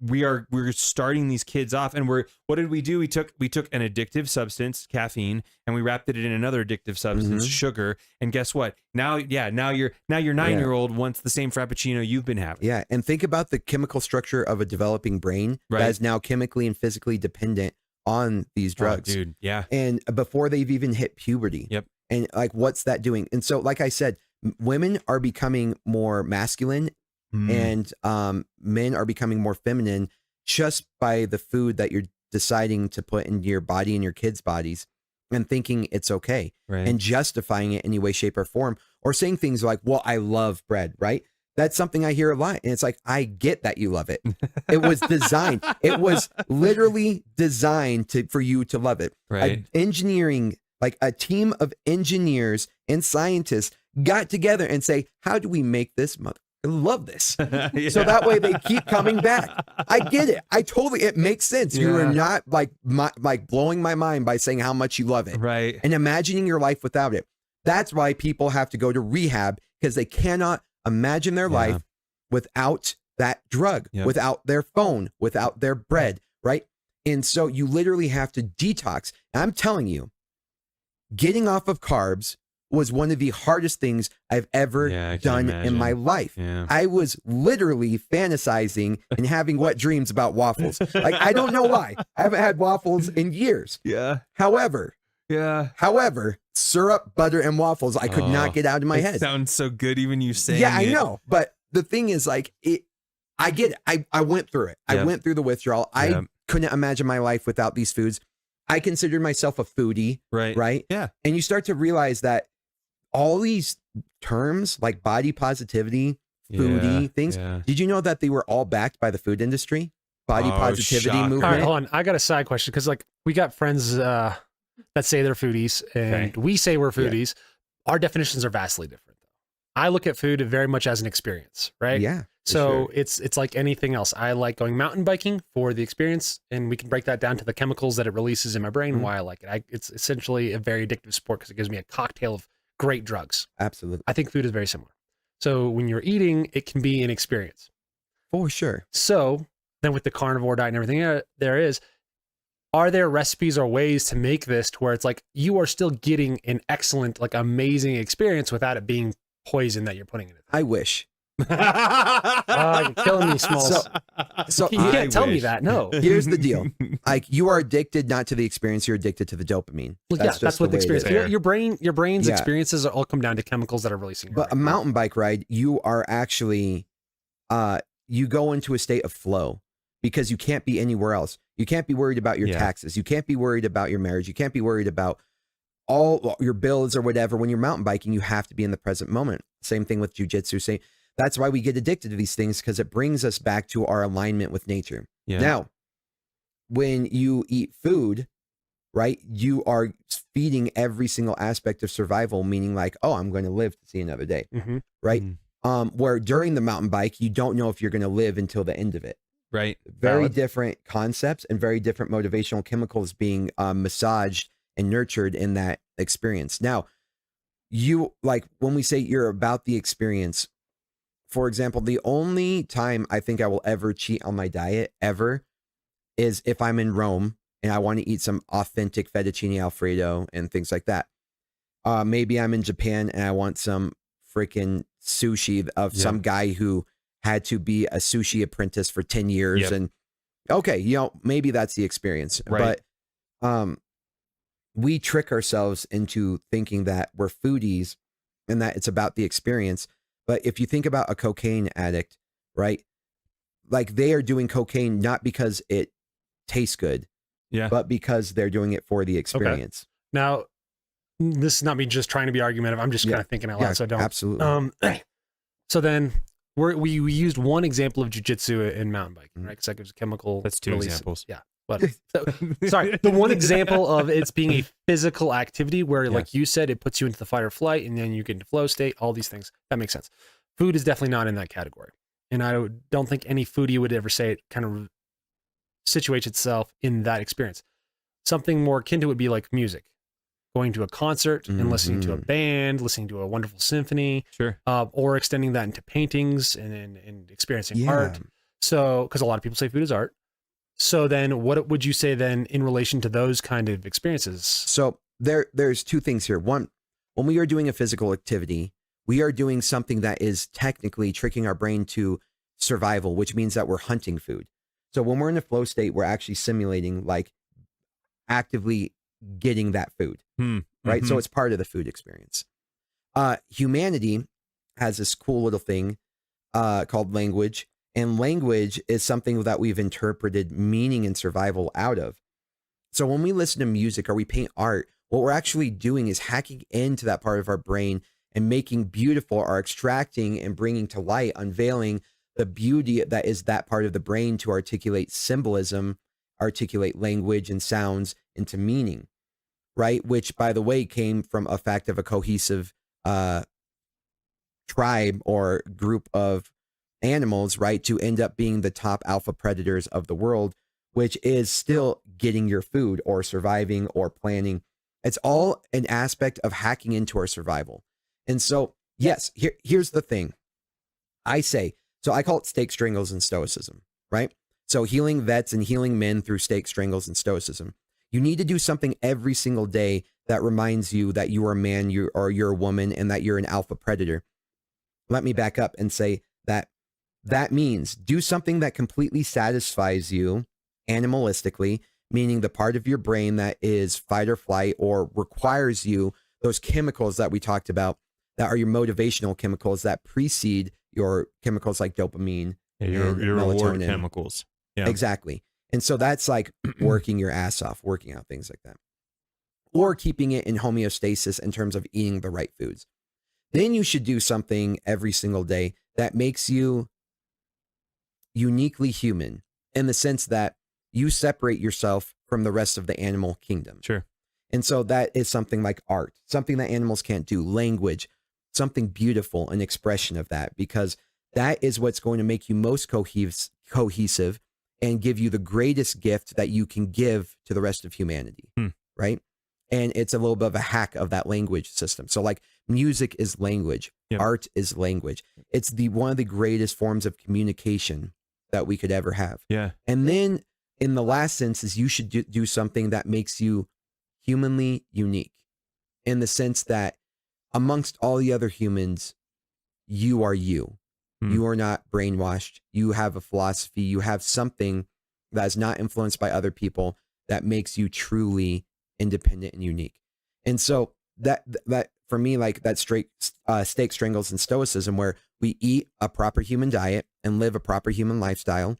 we're starting these kids off, and what did we do? We took an addictive substance, caffeine, and we wrapped it in another addictive substance, sugar. And guess what? Now your 9-year-old wants the same frappuccino you've been having. Yeah. And think about the chemical structure of a developing brain that is now chemically and physically dependent on these drugs. Oh, dude. Yeah. And before they've even hit puberty. Yep. And like, what's that doing? And so, like I said, women are becoming more masculine and men are becoming more feminine just by the food that you're deciding to put into your body and your kids' bodies and thinking it's okay and justifying it in any way, shape, or form, or saying things like, well, I love bread, right? That's something I hear a lot. And it's like, I get that you love it. It was designed. It was literally designed for you to love it. Right. Engineering, like a team of engineers and scientists got together and say, how do we make this mother? I love this. Yeah. So that way they keep coming back. I get it. It makes sense. You are not like blowing my mind by saying how much you love it. Right. And imagining your life without it. That's why people have to go to rehab, because they cannot imagine their life without that drug, without their phone, without their bread, right? And so you literally have to detox. And I'm telling you, getting off of carbs was one of the hardest things I've ever done in my life. Yeah. I was literally fantasizing and having wet dreams about waffles. Like, I don't know why. I haven't had waffles in years. Yeah. However, syrup, butter, and waffles, I could not get out of my head. Sounds so good, even you saying I know. But the thing is, like, I get it. I went through it. I went through the withdrawal. I couldn't imagine my life without these foods. I considered myself a foodie. Right. Yeah. And you start to realize that all these terms like body positivity, foodie things, did you know that they were all backed by the food industry? Body positivity movement. All right, hold on. I got a side question, because like we got friends that say they're foodies and we say we're foodies. Our definitions are vastly different. I look at food very much as an experience, right? Yeah. So it's like anything else. I like going mountain biking for the experience, and we can break that down to the chemicals that it releases in my brain and why I like it. It's essentially a very addictive sport because it gives me a cocktail of great drugs. Absolutely. I think food is very similar. So when you're eating, it can be an experience. For sure. So then with the carnivore diet and everything are there recipes or ways to make this to where it's like you are still getting an excellent, like amazing experience without it being poison that you're putting in it? I wish. You're killing me, Smalls. So you can't tell me that. No. Here's the deal. Like, you are addicted not to the experience, you're addicted to the dopamine. Well, that's what the experience is. Your brain's experiences all come down to chemicals that are releasing. But a mountain bike ride, you are actually you go into a state of flow because you can't be anywhere else. You can't be worried about your taxes. You can't be worried about your marriage. You can't be worried about all your bills or whatever. When you're mountain biking, you have to be in the present moment. Same thing with jujitsu. That's why we get addicted to these things, because it brings us back to our alignment with nature. Yeah. Now, when you eat food, right, you are feeding every single aspect of survival, meaning like, oh, I'm going to live to see another day, right? Where during the mountain bike, you don't know if you're going to live until the end of it. Right. Very different concepts and very different motivational chemicals being massaged and nurtured in that experience. Now, you, like, when we say you're about the experience, for example, the only time I think I will ever cheat on my diet ever is if I'm in Rome and I want to eat some authentic fettuccine Alfredo and things like that. Maybe I'm in Japan and I want some freaking sushi of some guy who had to be a sushi apprentice for 10 years. And okay, maybe that's the experience. Right. But we trick ourselves into thinking that we're foodies and that it's about the experience. But if you think about a cocaine addict, right? Like, they are doing cocaine not because it tastes good, but because they're doing it for the experience. Okay. Now, this is not me just trying to be argumentative. I'm just kind of thinking out loud, so I don't. Absolutely. So then we used one example of jiu-jitsu in mountain biking, right? Because that gives a chemical. That's two examples. Yeah. But sorry, the one example of it's being a physical activity where, like you said, it puts you into the fight or flight, and then you get into flow state, all these things. That makes sense. Food is definitely not in that category. And I don't think any foodie would ever say it kind of situates itself in that experience. Something more akin to it would be like music. Going to a concert and listening to a band, listening to a wonderful symphony, or extending that into paintings and experiencing art. So, because a lot of people say food is art. So then what would you say then in relation to those kind of experiences? So there's two things here. One, when we are doing a physical activity, we are doing something that is technically tricking our brain to survival, which means that we're hunting food. So when we're in a flow state, we're actually simulating, like, actively getting that food, right? So it's part of the food experience. Humanity has this cool little thing called language, and language is something that we've interpreted meaning and survival out of. So when we listen to music or we paint art, what we're actually doing is hacking into that part of our brain and making beautiful, or extracting and bringing to light, unveiling the beauty that is that part of the brain to articulate symbolism, articulate language and sounds into meaning, right? Which, by the way, came from a fact of a cohesive tribe or group of animals, right? To end up being the top alpha predators of the world, which is still getting your food or surviving or planning. It's all an aspect of hacking into our survival. And so, yes, here's the thing. I call it stake strangles and stoicism, right? So healing vets and healing men through stake strangles and stoicism. You need to do something every single day that reminds you that you are a man, you're a woman, and that you're an alpha predator. Let me back up and say that means do something that completely satisfies you animalistically, meaning the part of your brain that is fight or flight or requires you those chemicals that we talked about that are your motivational chemicals that precede your chemicals like dopamine, your reward chemicals. Yeah, exactly. And so that's like working your ass off, working out things like that, or keeping it in homeostasis in terms of eating the right foods. Then you should do something every single day that makes you uniquely human, in the sense that you separate yourself from the rest of the animal kingdom. Sure. And so that is something like art, something that animals can't do, language, something beautiful, an expression of that, because that is what's going to make you most cohesive and give you the greatest gift that you can give to the rest of humanity, right? And it's a little bit of a hack of that language system. So like music is language, art is language. It's one of the greatest forms of communication that we could ever have. Yeah. And then in the last sense is you should do something that makes you humanly unique, in the sense that amongst all the other humans, you are you. You are not brainwashed. You have a philosophy. You have something that is not influenced by other people that makes you truly independent and unique. And so that for me, like that stake strangles and stoicism, where we eat a proper human diet and live a proper human lifestyle.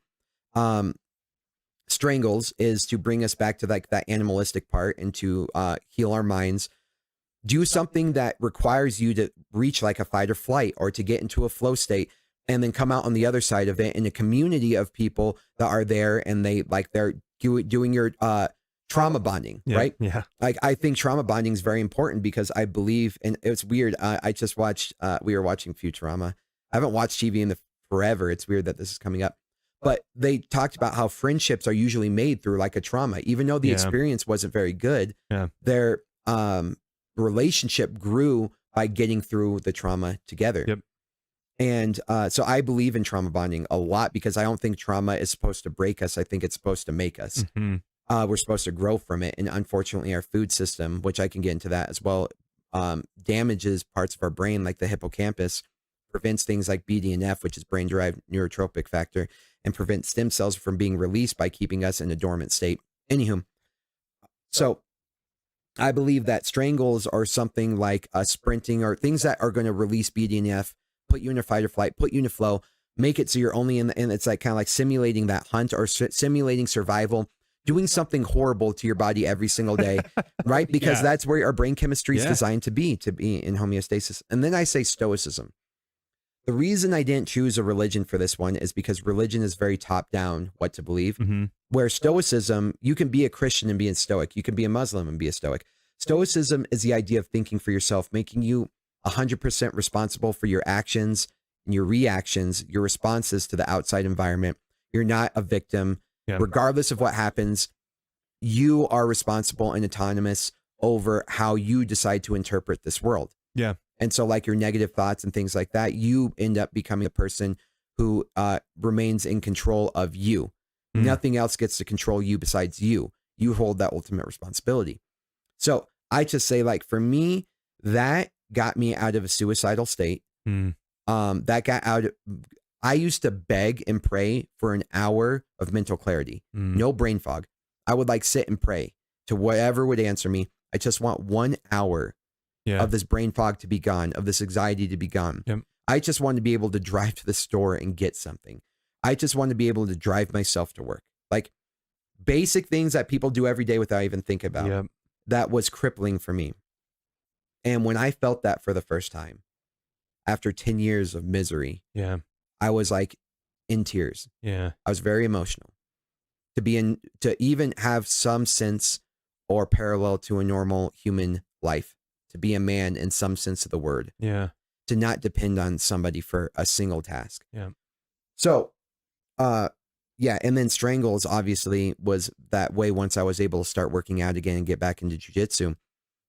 Strangles is to bring us back to like that animalistic part and to heal our minds. Do something that requires you to reach like a fight or flight, or to get into a flow state, and then come out on the other side of it in a community of people that are there, and they're doing your trauma bonding, right? Yeah. Like I think trauma bonding is very important, because I believe, and it's weird. I just watched, we were watching Futurama. I haven't watched TV in forever. It's weird that this is coming up, but they talked about how friendships are usually made through like a trauma, even though the experience wasn't very good. Yeah. Their relationship grew by getting through the trauma together. Yep. And so I believe in trauma bonding a lot, because I don't think trauma is supposed to break us. I think it's supposed to make us. We're supposed to grow from it. And unfortunately, our food system, which I can get into that as well, damages parts of our brain like the hippocampus, prevents things like BDNF, which is brain-derived neurotropic factor, and prevents stem cells from being released by keeping us in a dormant state. Anywho, so I believe that strangles are something like sprinting, or things that are going to release BDNF, put you in a fight or flight, put you in a flow, make it so you're only in and it's like kind of like simulating that hunt or simulating survival, doing something horrible to your body every single day, right? Because that's where our brain chemistry is designed to be in homeostasis. And then I say stoicism. The reason I didn't choose a religion for this one is because religion is very top down, what to believe, where stoicism, you can be a Christian and be a stoic. You can be a Muslim and be a stoic. Stoicism is the idea of thinking for yourself, making you 100% responsible for your actions and your reactions, your responses to the outside environment. You're not a victim. Regardless of what happens, you are responsible and autonomous over how you decide to interpret this world. Yeah. And so like your negative thoughts and things like that, you end up becoming a person who remains in control of you. Nothing else gets to control you besides you. You hold that ultimate responsibility. So I just say, like, for me, that got me out of a suicidal state. That got out of, I used to beg and pray for an hour of mental clarity, no brain fog. I would like sit and pray to whatever would answer me. I just want 1 hour of this brain fog to be gone, of this anxiety to be gone. Yep. I just want to be able to drive to the store and get something. I just want to be able to drive myself to work. Like basic things that people do every day without even thinking about. Yep. That was crippling for me. And when I felt that for the first time, after 10 years of misery, I was like in tears. Yeah. I was very emotional. To even have some sense or parallel to a normal human life, to be a man in some sense of the word. Yeah. To not depend on somebody for a single task. Yeah. So, and then Strangles obviously was that way once I was able to start working out again and get back into jiu-jitsu.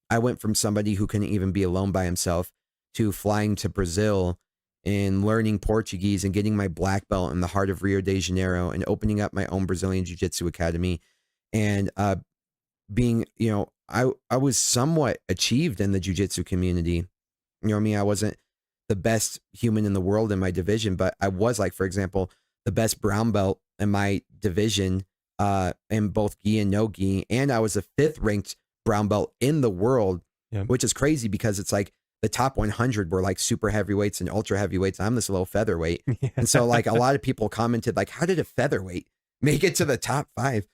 I went from somebody who couldn't even be alone by himself to flying to Brazil and learning Portuguese and getting my black belt in the heart of Rio de Janeiro and opening up my own Brazilian Jiu-Jitsu Academy and being, I was somewhat achieved in the jiu-jitsu community. You know what I mean? I wasn't the best human in the world in my division, but I was, like, for example, the best brown belt in my division in both gi and no gi. And I was the 5th ranked brown belt in the world, which is crazy because it's like the top 100 were like super heavyweights and ultra heavyweights. I'm this little featherweight. And so like a lot of people commented like, how did a featherweight make it to the top 5?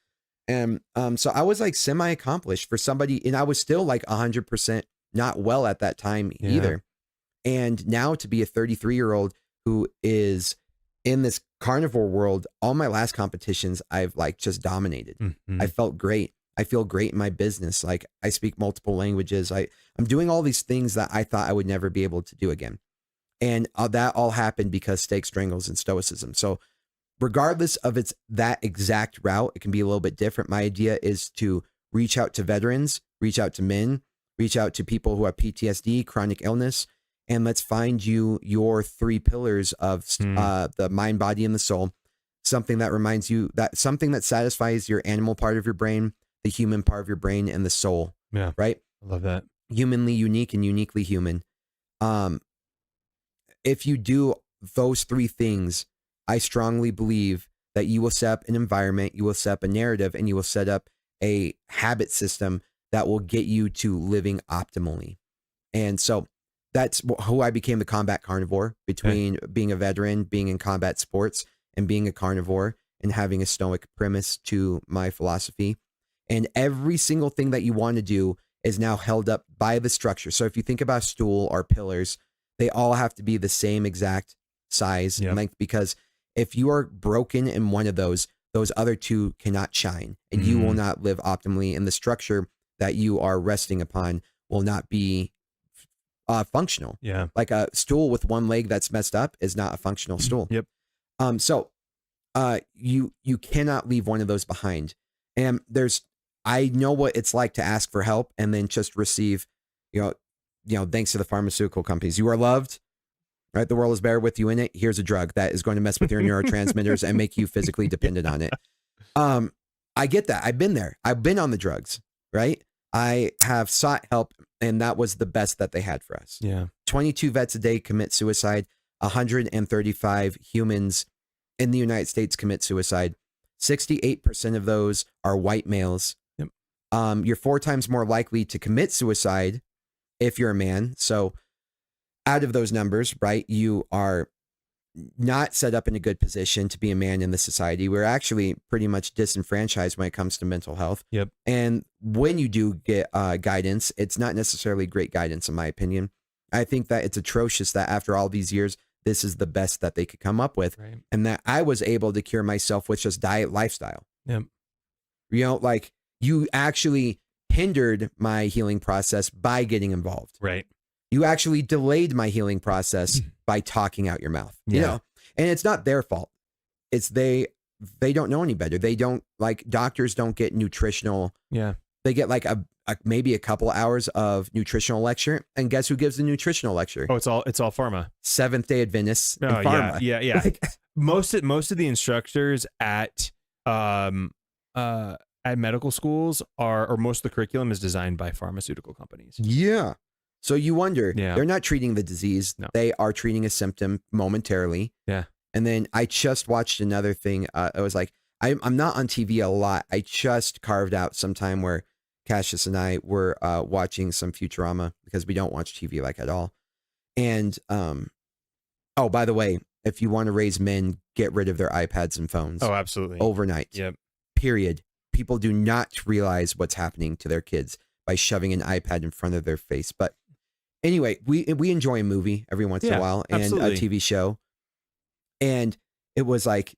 And so I was like semi-accomplished for somebody, and I was still like 100% not well at that time either. And now to be a 33-year-old who is in this carnivore world, all my last competitions, I've like just dominated. Mm-hmm. I felt great. I feel great in my business. Like I speak multiple languages. I'm doing all these things that I thought I would never be able to do again. And that all happened because steak, strangles, and stoicism. So regardless of that exact route, it can be a little bit different. My idea is to reach out to veterans, reach out to men, reach out to people who have PTSD, chronic illness, and let's find you your 3 pillars of the mind, body, and the soul. Something that reminds you something that satisfies your animal part of your brain, the human part of your brain, and the soul. Yeah. Right? I love that. Humanly unique and uniquely human. If you do those 3 things, I strongly believe that you will set up an environment, you will set up a narrative, and you will set up a habit system that will get you to living optimally. And so that's who I became, the Combat Carnivore, between being a veteran, being in combat sports, and being a carnivore, and having a stoic premise to my philosophy. And every single thing that you want to do is now held up by the structure. So if you think about stool or pillars, they all have to be the same exact size and length, because if you are broken in one of those other 2 cannot shine, and you will not live optimally, and the structure that you are resting upon will not be functional. Yeah. Like a stool with one leg that's messed up is not a functional stool. Yep. So you cannot leave one of those behind. And I know what it's like to ask for help and then just receive, thanks to the pharmaceutical companies. You are loved, right? The world is better with you in it. Here's a drug that is going to mess with your neurotransmitters and make you physically dependent on it. I get that. I've been there. I've been on the drugs, right? I have sought help, and that was the best that they had for us. Yeah. 22 vets a day commit suicide. 135 humans in the United States commit suicide. 68% of those are white males. Yep. You're 4 times more likely to commit suicide if you're a man. So out of those numbers, right, you are not set up in a good position to be a man in the society. We're actually pretty much disenfranchised when it comes to mental health. Yep. And when you do get guidance, it's not necessarily great guidance, in my opinion. I think that it's atrocious that after all these years, this is the best that they could come up with. Right. And that I was able to cure myself with just diet lifestyle. Yep. Like you actually hindered my healing process by getting involved. Right. You actually delayed my healing process by talking out your mouth, and it's not their fault. It's they don't know any better. They don't, like, doctors don't get nutritional. Yeah. They get like maybe a couple hours of nutritional lecture, and guess who gives the nutritional lecture? Oh, it's all pharma. Seventh-day Adventists in pharma. Yeah. Like, most of the instructors at medical schools or most of the curriculum is designed by pharmaceutical companies. Yeah. So you wonder, they're not treating the disease. No. They are treating a symptom momentarily. Yeah. And then I just watched another thing. I was like, I'm not on TV a lot. I just carved out some time where Cassius and I were watching some Futurama because we don't watch TV like at all. And oh, by the way, if you want to raise men, get rid of their iPads and phones. Oh, absolutely. Overnight. Yep. Period. People do not realize what's happening to their kids by shoving an iPad in front of their face. But anyway, we enjoy a movie every once in a while and a TV show. And it was like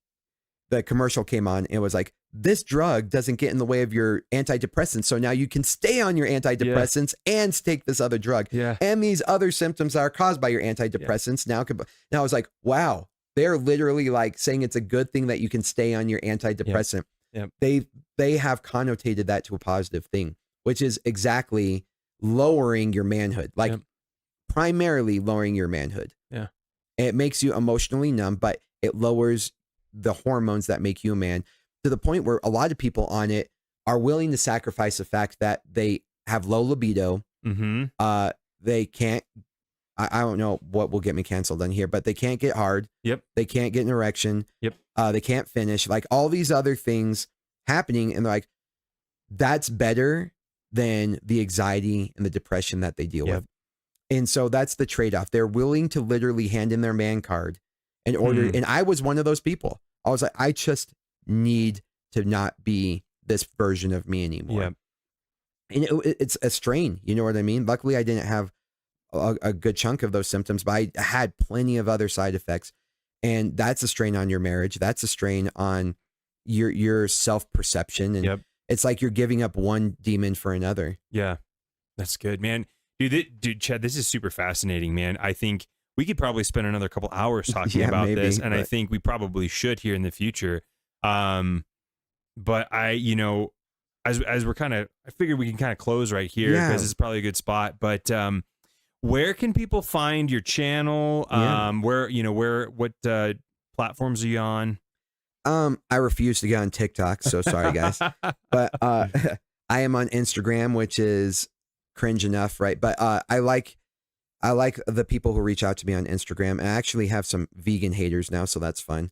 the commercial came on. And it was like, this drug doesn't get in the way of your antidepressants. So now you can stay on your antidepressants and take this other drug. Yeah. And these other symptoms that are caused by your antidepressants now I was like, wow, they're literally like saying it's a good thing that you can stay on your antidepressant. Yep. They have connotated that to a positive thing, which is exactly lowering your manhood, like primarily lowering your manhood. Yeah. It makes you emotionally numb, but it lowers the hormones that make you a man, to the point where a lot of people on it are willing to sacrifice the fact that they have low libido. Mm-hmm. They can't, I don't know what will get me canceled on here, but they can't get hard. Yep. They can't get an erection. Yep. They can't finish, like all these other things happening. And they're like, that's better than the anxiety and the depression that they deal with. And so that's the trade-off. They're willing to literally hand in their man card in order. And I was one of those people. I was like, I just need to not be this version of me anymore. Yeah. And it's a strain. You know what I mean? Luckily, I didn't have a good chunk of those symptoms, but I had plenty of other side effects. And that's a strain on your marriage. That's a strain on your self-perception. And it's like you're giving up one demon for another. Yeah. That's good, man. Dude, Chad, this is super fascinating, man. I think we could probably spend another couple hours talking about this. And I think we probably should here in the future. But I, as we're kind of, I figured we can kind of close right here because it's probably a good spot. But where can people find your channel? What platforms are you on? I refuse to get on TikTok, so sorry guys. But I am on Instagram, which is cringe enough, right? But I like the people who reach out to me on Instagram, and I actually have some vegan haters now, so that's fun.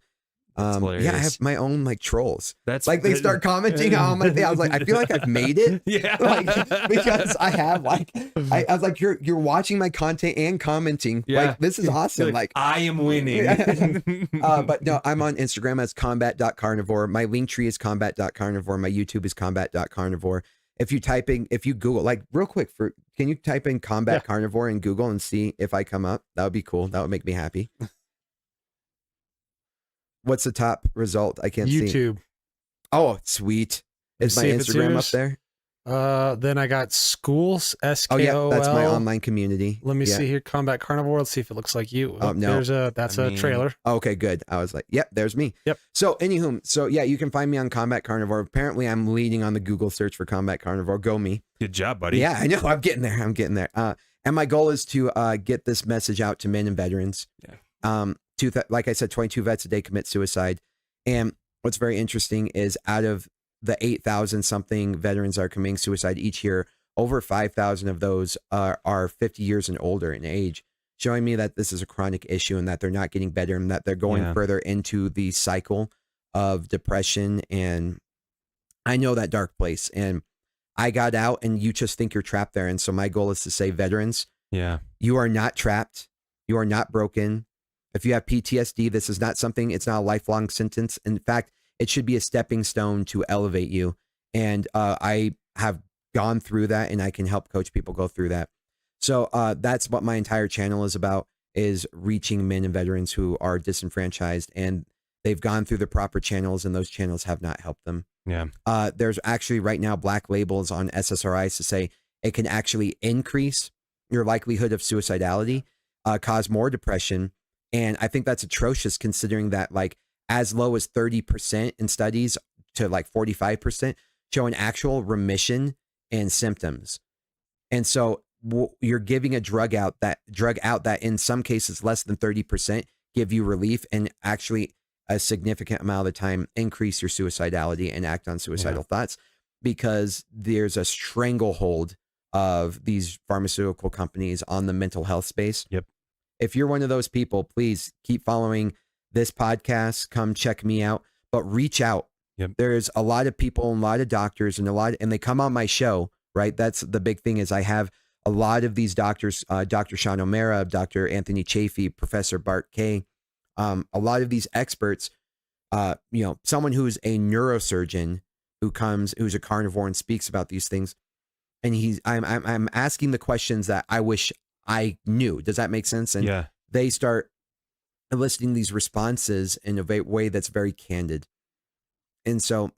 I have my own like trolls. That's like they start commenting on my thing. I was like, I feel like I've made it. Because I have like I was like, you're watching my content and commenting. Like this is awesome. Like I am winning. But no, I'm on Instagram as combat.carnivore. My link tree is combat.carnivore. My YouTube is combat.carnivore. If you Google, like real quick, can you type in Combat Carnivore in Google and see if I come up? That would be cool. That would make me happy. What's the top result? I can't see. YouTube. Oh, sweet. Is my Instagram up there? Then I got schools, SKOL. Oh yeah, that's my online community. Let me see here. Combat Carnivore. Let's see if it looks like you. Oh, no. That's a trailer. Okay, good. I was like, yep, there's me. Yep. So yeah, you can find me on Combat Carnivore. Apparently I'm leading on the Google search for Combat Carnivore. Go me. Good job, buddy. Yeah, I know. I'm getting there. And my goal is to get this message out to men and veterans. Yeah. Like I said, 22 vets a day commit suicide. And what's very interesting is out of the 8,000 something veterans are committing suicide each year, over 5,000 of those are 50 years and older in age, showing me that this is a chronic issue and that they're not getting better and that they're going further into the cycle of depression. And I know that dark place, and I got out, and you just think you're trapped there. And so my goal is to say, veterans, you are not trapped. You are not broken. If you have PTSD, this is not something, it's not a lifelong sentence. In fact, it should be a stepping stone to elevate you. And I have gone through that, and I can help coach people go through that. So that's what my entire channel is about, is reaching men and veterans who are disenfranchised, and they've gone through the proper channels, and those channels have not helped them. Yeah. There's actually right now black labels on SSRIs to say it can actually increase your likelihood of suicidality, cause more depression. And I think that's atrocious, considering that like as low as 30% in studies to like 45% show an actual remission in symptoms. And so you're giving a drug out that in some cases less than 30% give you relief, and actually a significant amount of the time increase your suicidality and act on suicidal thoughts, because there's a stranglehold of these pharmaceutical companies on the mental health space. Yep. If you're one of those people, please keep following this podcast. Come check me out, but reach out. Yep. There's a lot of people, and a lot of doctors, and they come on my show, right? That's the big thing is I have a lot of these doctors, Dr. Sean O'Mara, Dr. Anthony Chafee, Professor Bart Kay, a lot of these experts, someone who's a neurosurgeon who's a carnivore and speaks about these things. And I'm asking the questions that I wish I knew. Does that make sense? And they start eliciting these responses in a way that's very candid. And so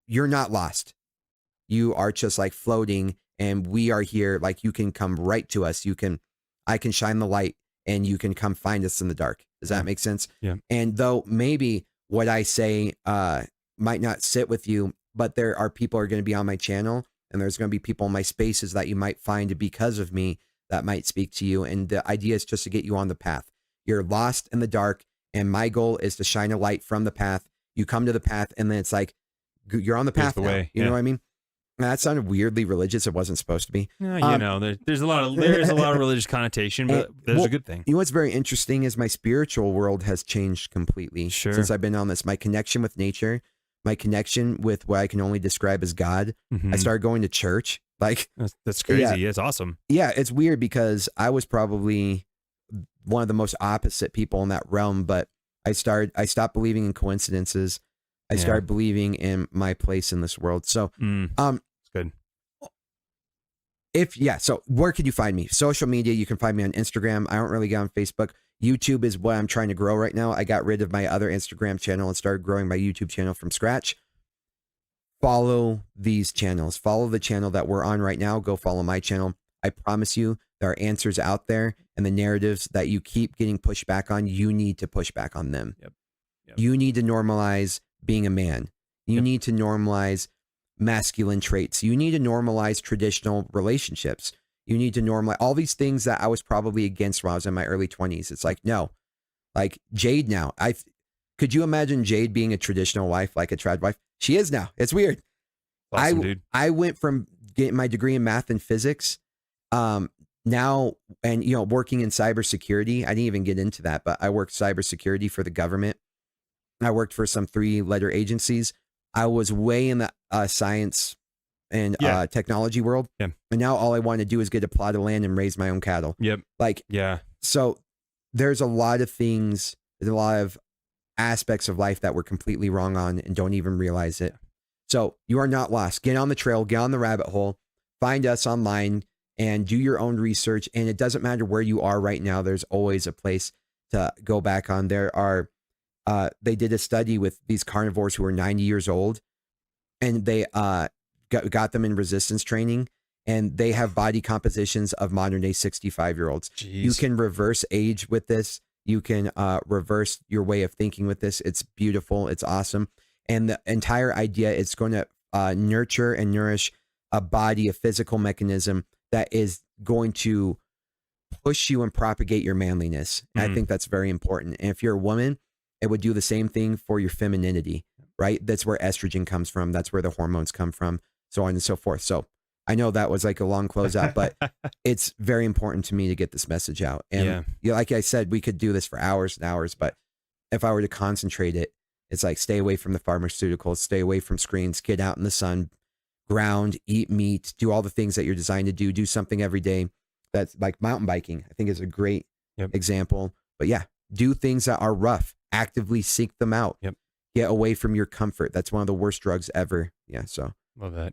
you're not lost. You are just like floating, and we are here. Like, you can come right to us. I can shine the light, and you can come find us in the dark. Does that make sense? Yeah. And though maybe what I say might not sit with you, but there are people who are going to be on my channel, and there's going to be people in my spaces that you might find because of me that might speak to you. And the idea is just to get you on the path. You're lost in the dark, and my goal is to shine a light from the path. You come to the path, and then it's like, you're on the path now. You know what I mean? That sounded weirdly religious. It wasn't supposed to be. There's a lot of religious connotation, but there's a good thing. You know what's very interesting is my spiritual world has changed completely since I've been on this. My connection with nature, my connection with what I can only describe as God. I started going to church. Like, that's crazy. Yeah, it's awesome. Yeah, it's weird because I was probably one of the most opposite people in that realm, but I stopped believing in coincidences. I started believing in my place in this world. So, good. So where could you find me? Social media, you can find me on Instagram. I don't really get on Facebook. YouTube is what I'm trying to grow right now. I got rid of my other Instagram channel and started growing my YouTube channel from scratch. Follow these channels. Follow the channel that we're on right now. Go follow my channel. I promise you there are answers out there, and the narratives that you keep getting pushed back on, you need to push back on them. Yep. You need to normalize being a man. You need to normalize masculine traits. You need to normalize traditional relationships. You need to normalize all these things that I was probably against when I was in my early 20s. It's like, no, like Jade now. Could you imagine Jade being a traditional wife, like a trad wife? She is now. It's weird. Awesome, dude. I went from getting my degree in math and physics, now, and working in cybersecurity. I didn't even get into that, but I worked cybersecurity for the government. I worked for some 3-letter agencies. I was way in the science and technology world. Yeah. And now all I want to do is get a plot of land and raise my own cattle. Yep. So there's a lot of things, there's a lot of aspects of life that we're completely wrong on and don't even realize it. So you are not lost. Get on the trail, get on the rabbit hole, find us online and do your own research. And it doesn't matter where you are right now. There's always a place to go back on. They did a study with these carnivores who were 90 years old, and they got them in resistance training, and they have body compositions of modern day 65-year-olds. You can reverse age with this. You can reverse your way of thinking with this. It's beautiful. It's awesome. And the entire idea is going to nurture and nourish a body, a physical mechanism that is going to push you and propagate your manliness. I think that's very important. And if you're a woman, it would do the same thing for your femininity, right? That's where estrogen comes from. That's where the hormones come from, so on and so forth. So I know that was like a long closeout, but it's very important to me to get this message out. And like I said, we could do this for hours and hours, but if I were to concentrate it, it's like, stay away from the pharmaceuticals, stay away from screens, get out in the sun, ground, eat meat, do all the things that you're designed to do something every day. That's like mountain biking, I think is a great example. But yeah, do things that are rough. Actively seek them out. Get away from your comfort. That's one of the worst drugs ever. Yeah. So love that.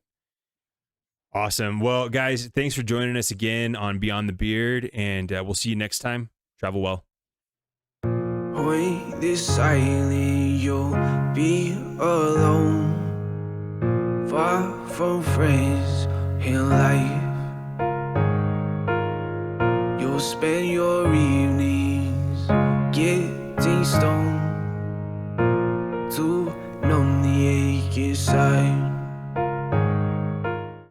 Awesome. Well, guys, thanks for joining us again on Beyond the Beard, and we'll see you next time. Travel well. When this silent, you'll be alone, far from friends in life. You'll spend your evenings getting stoned.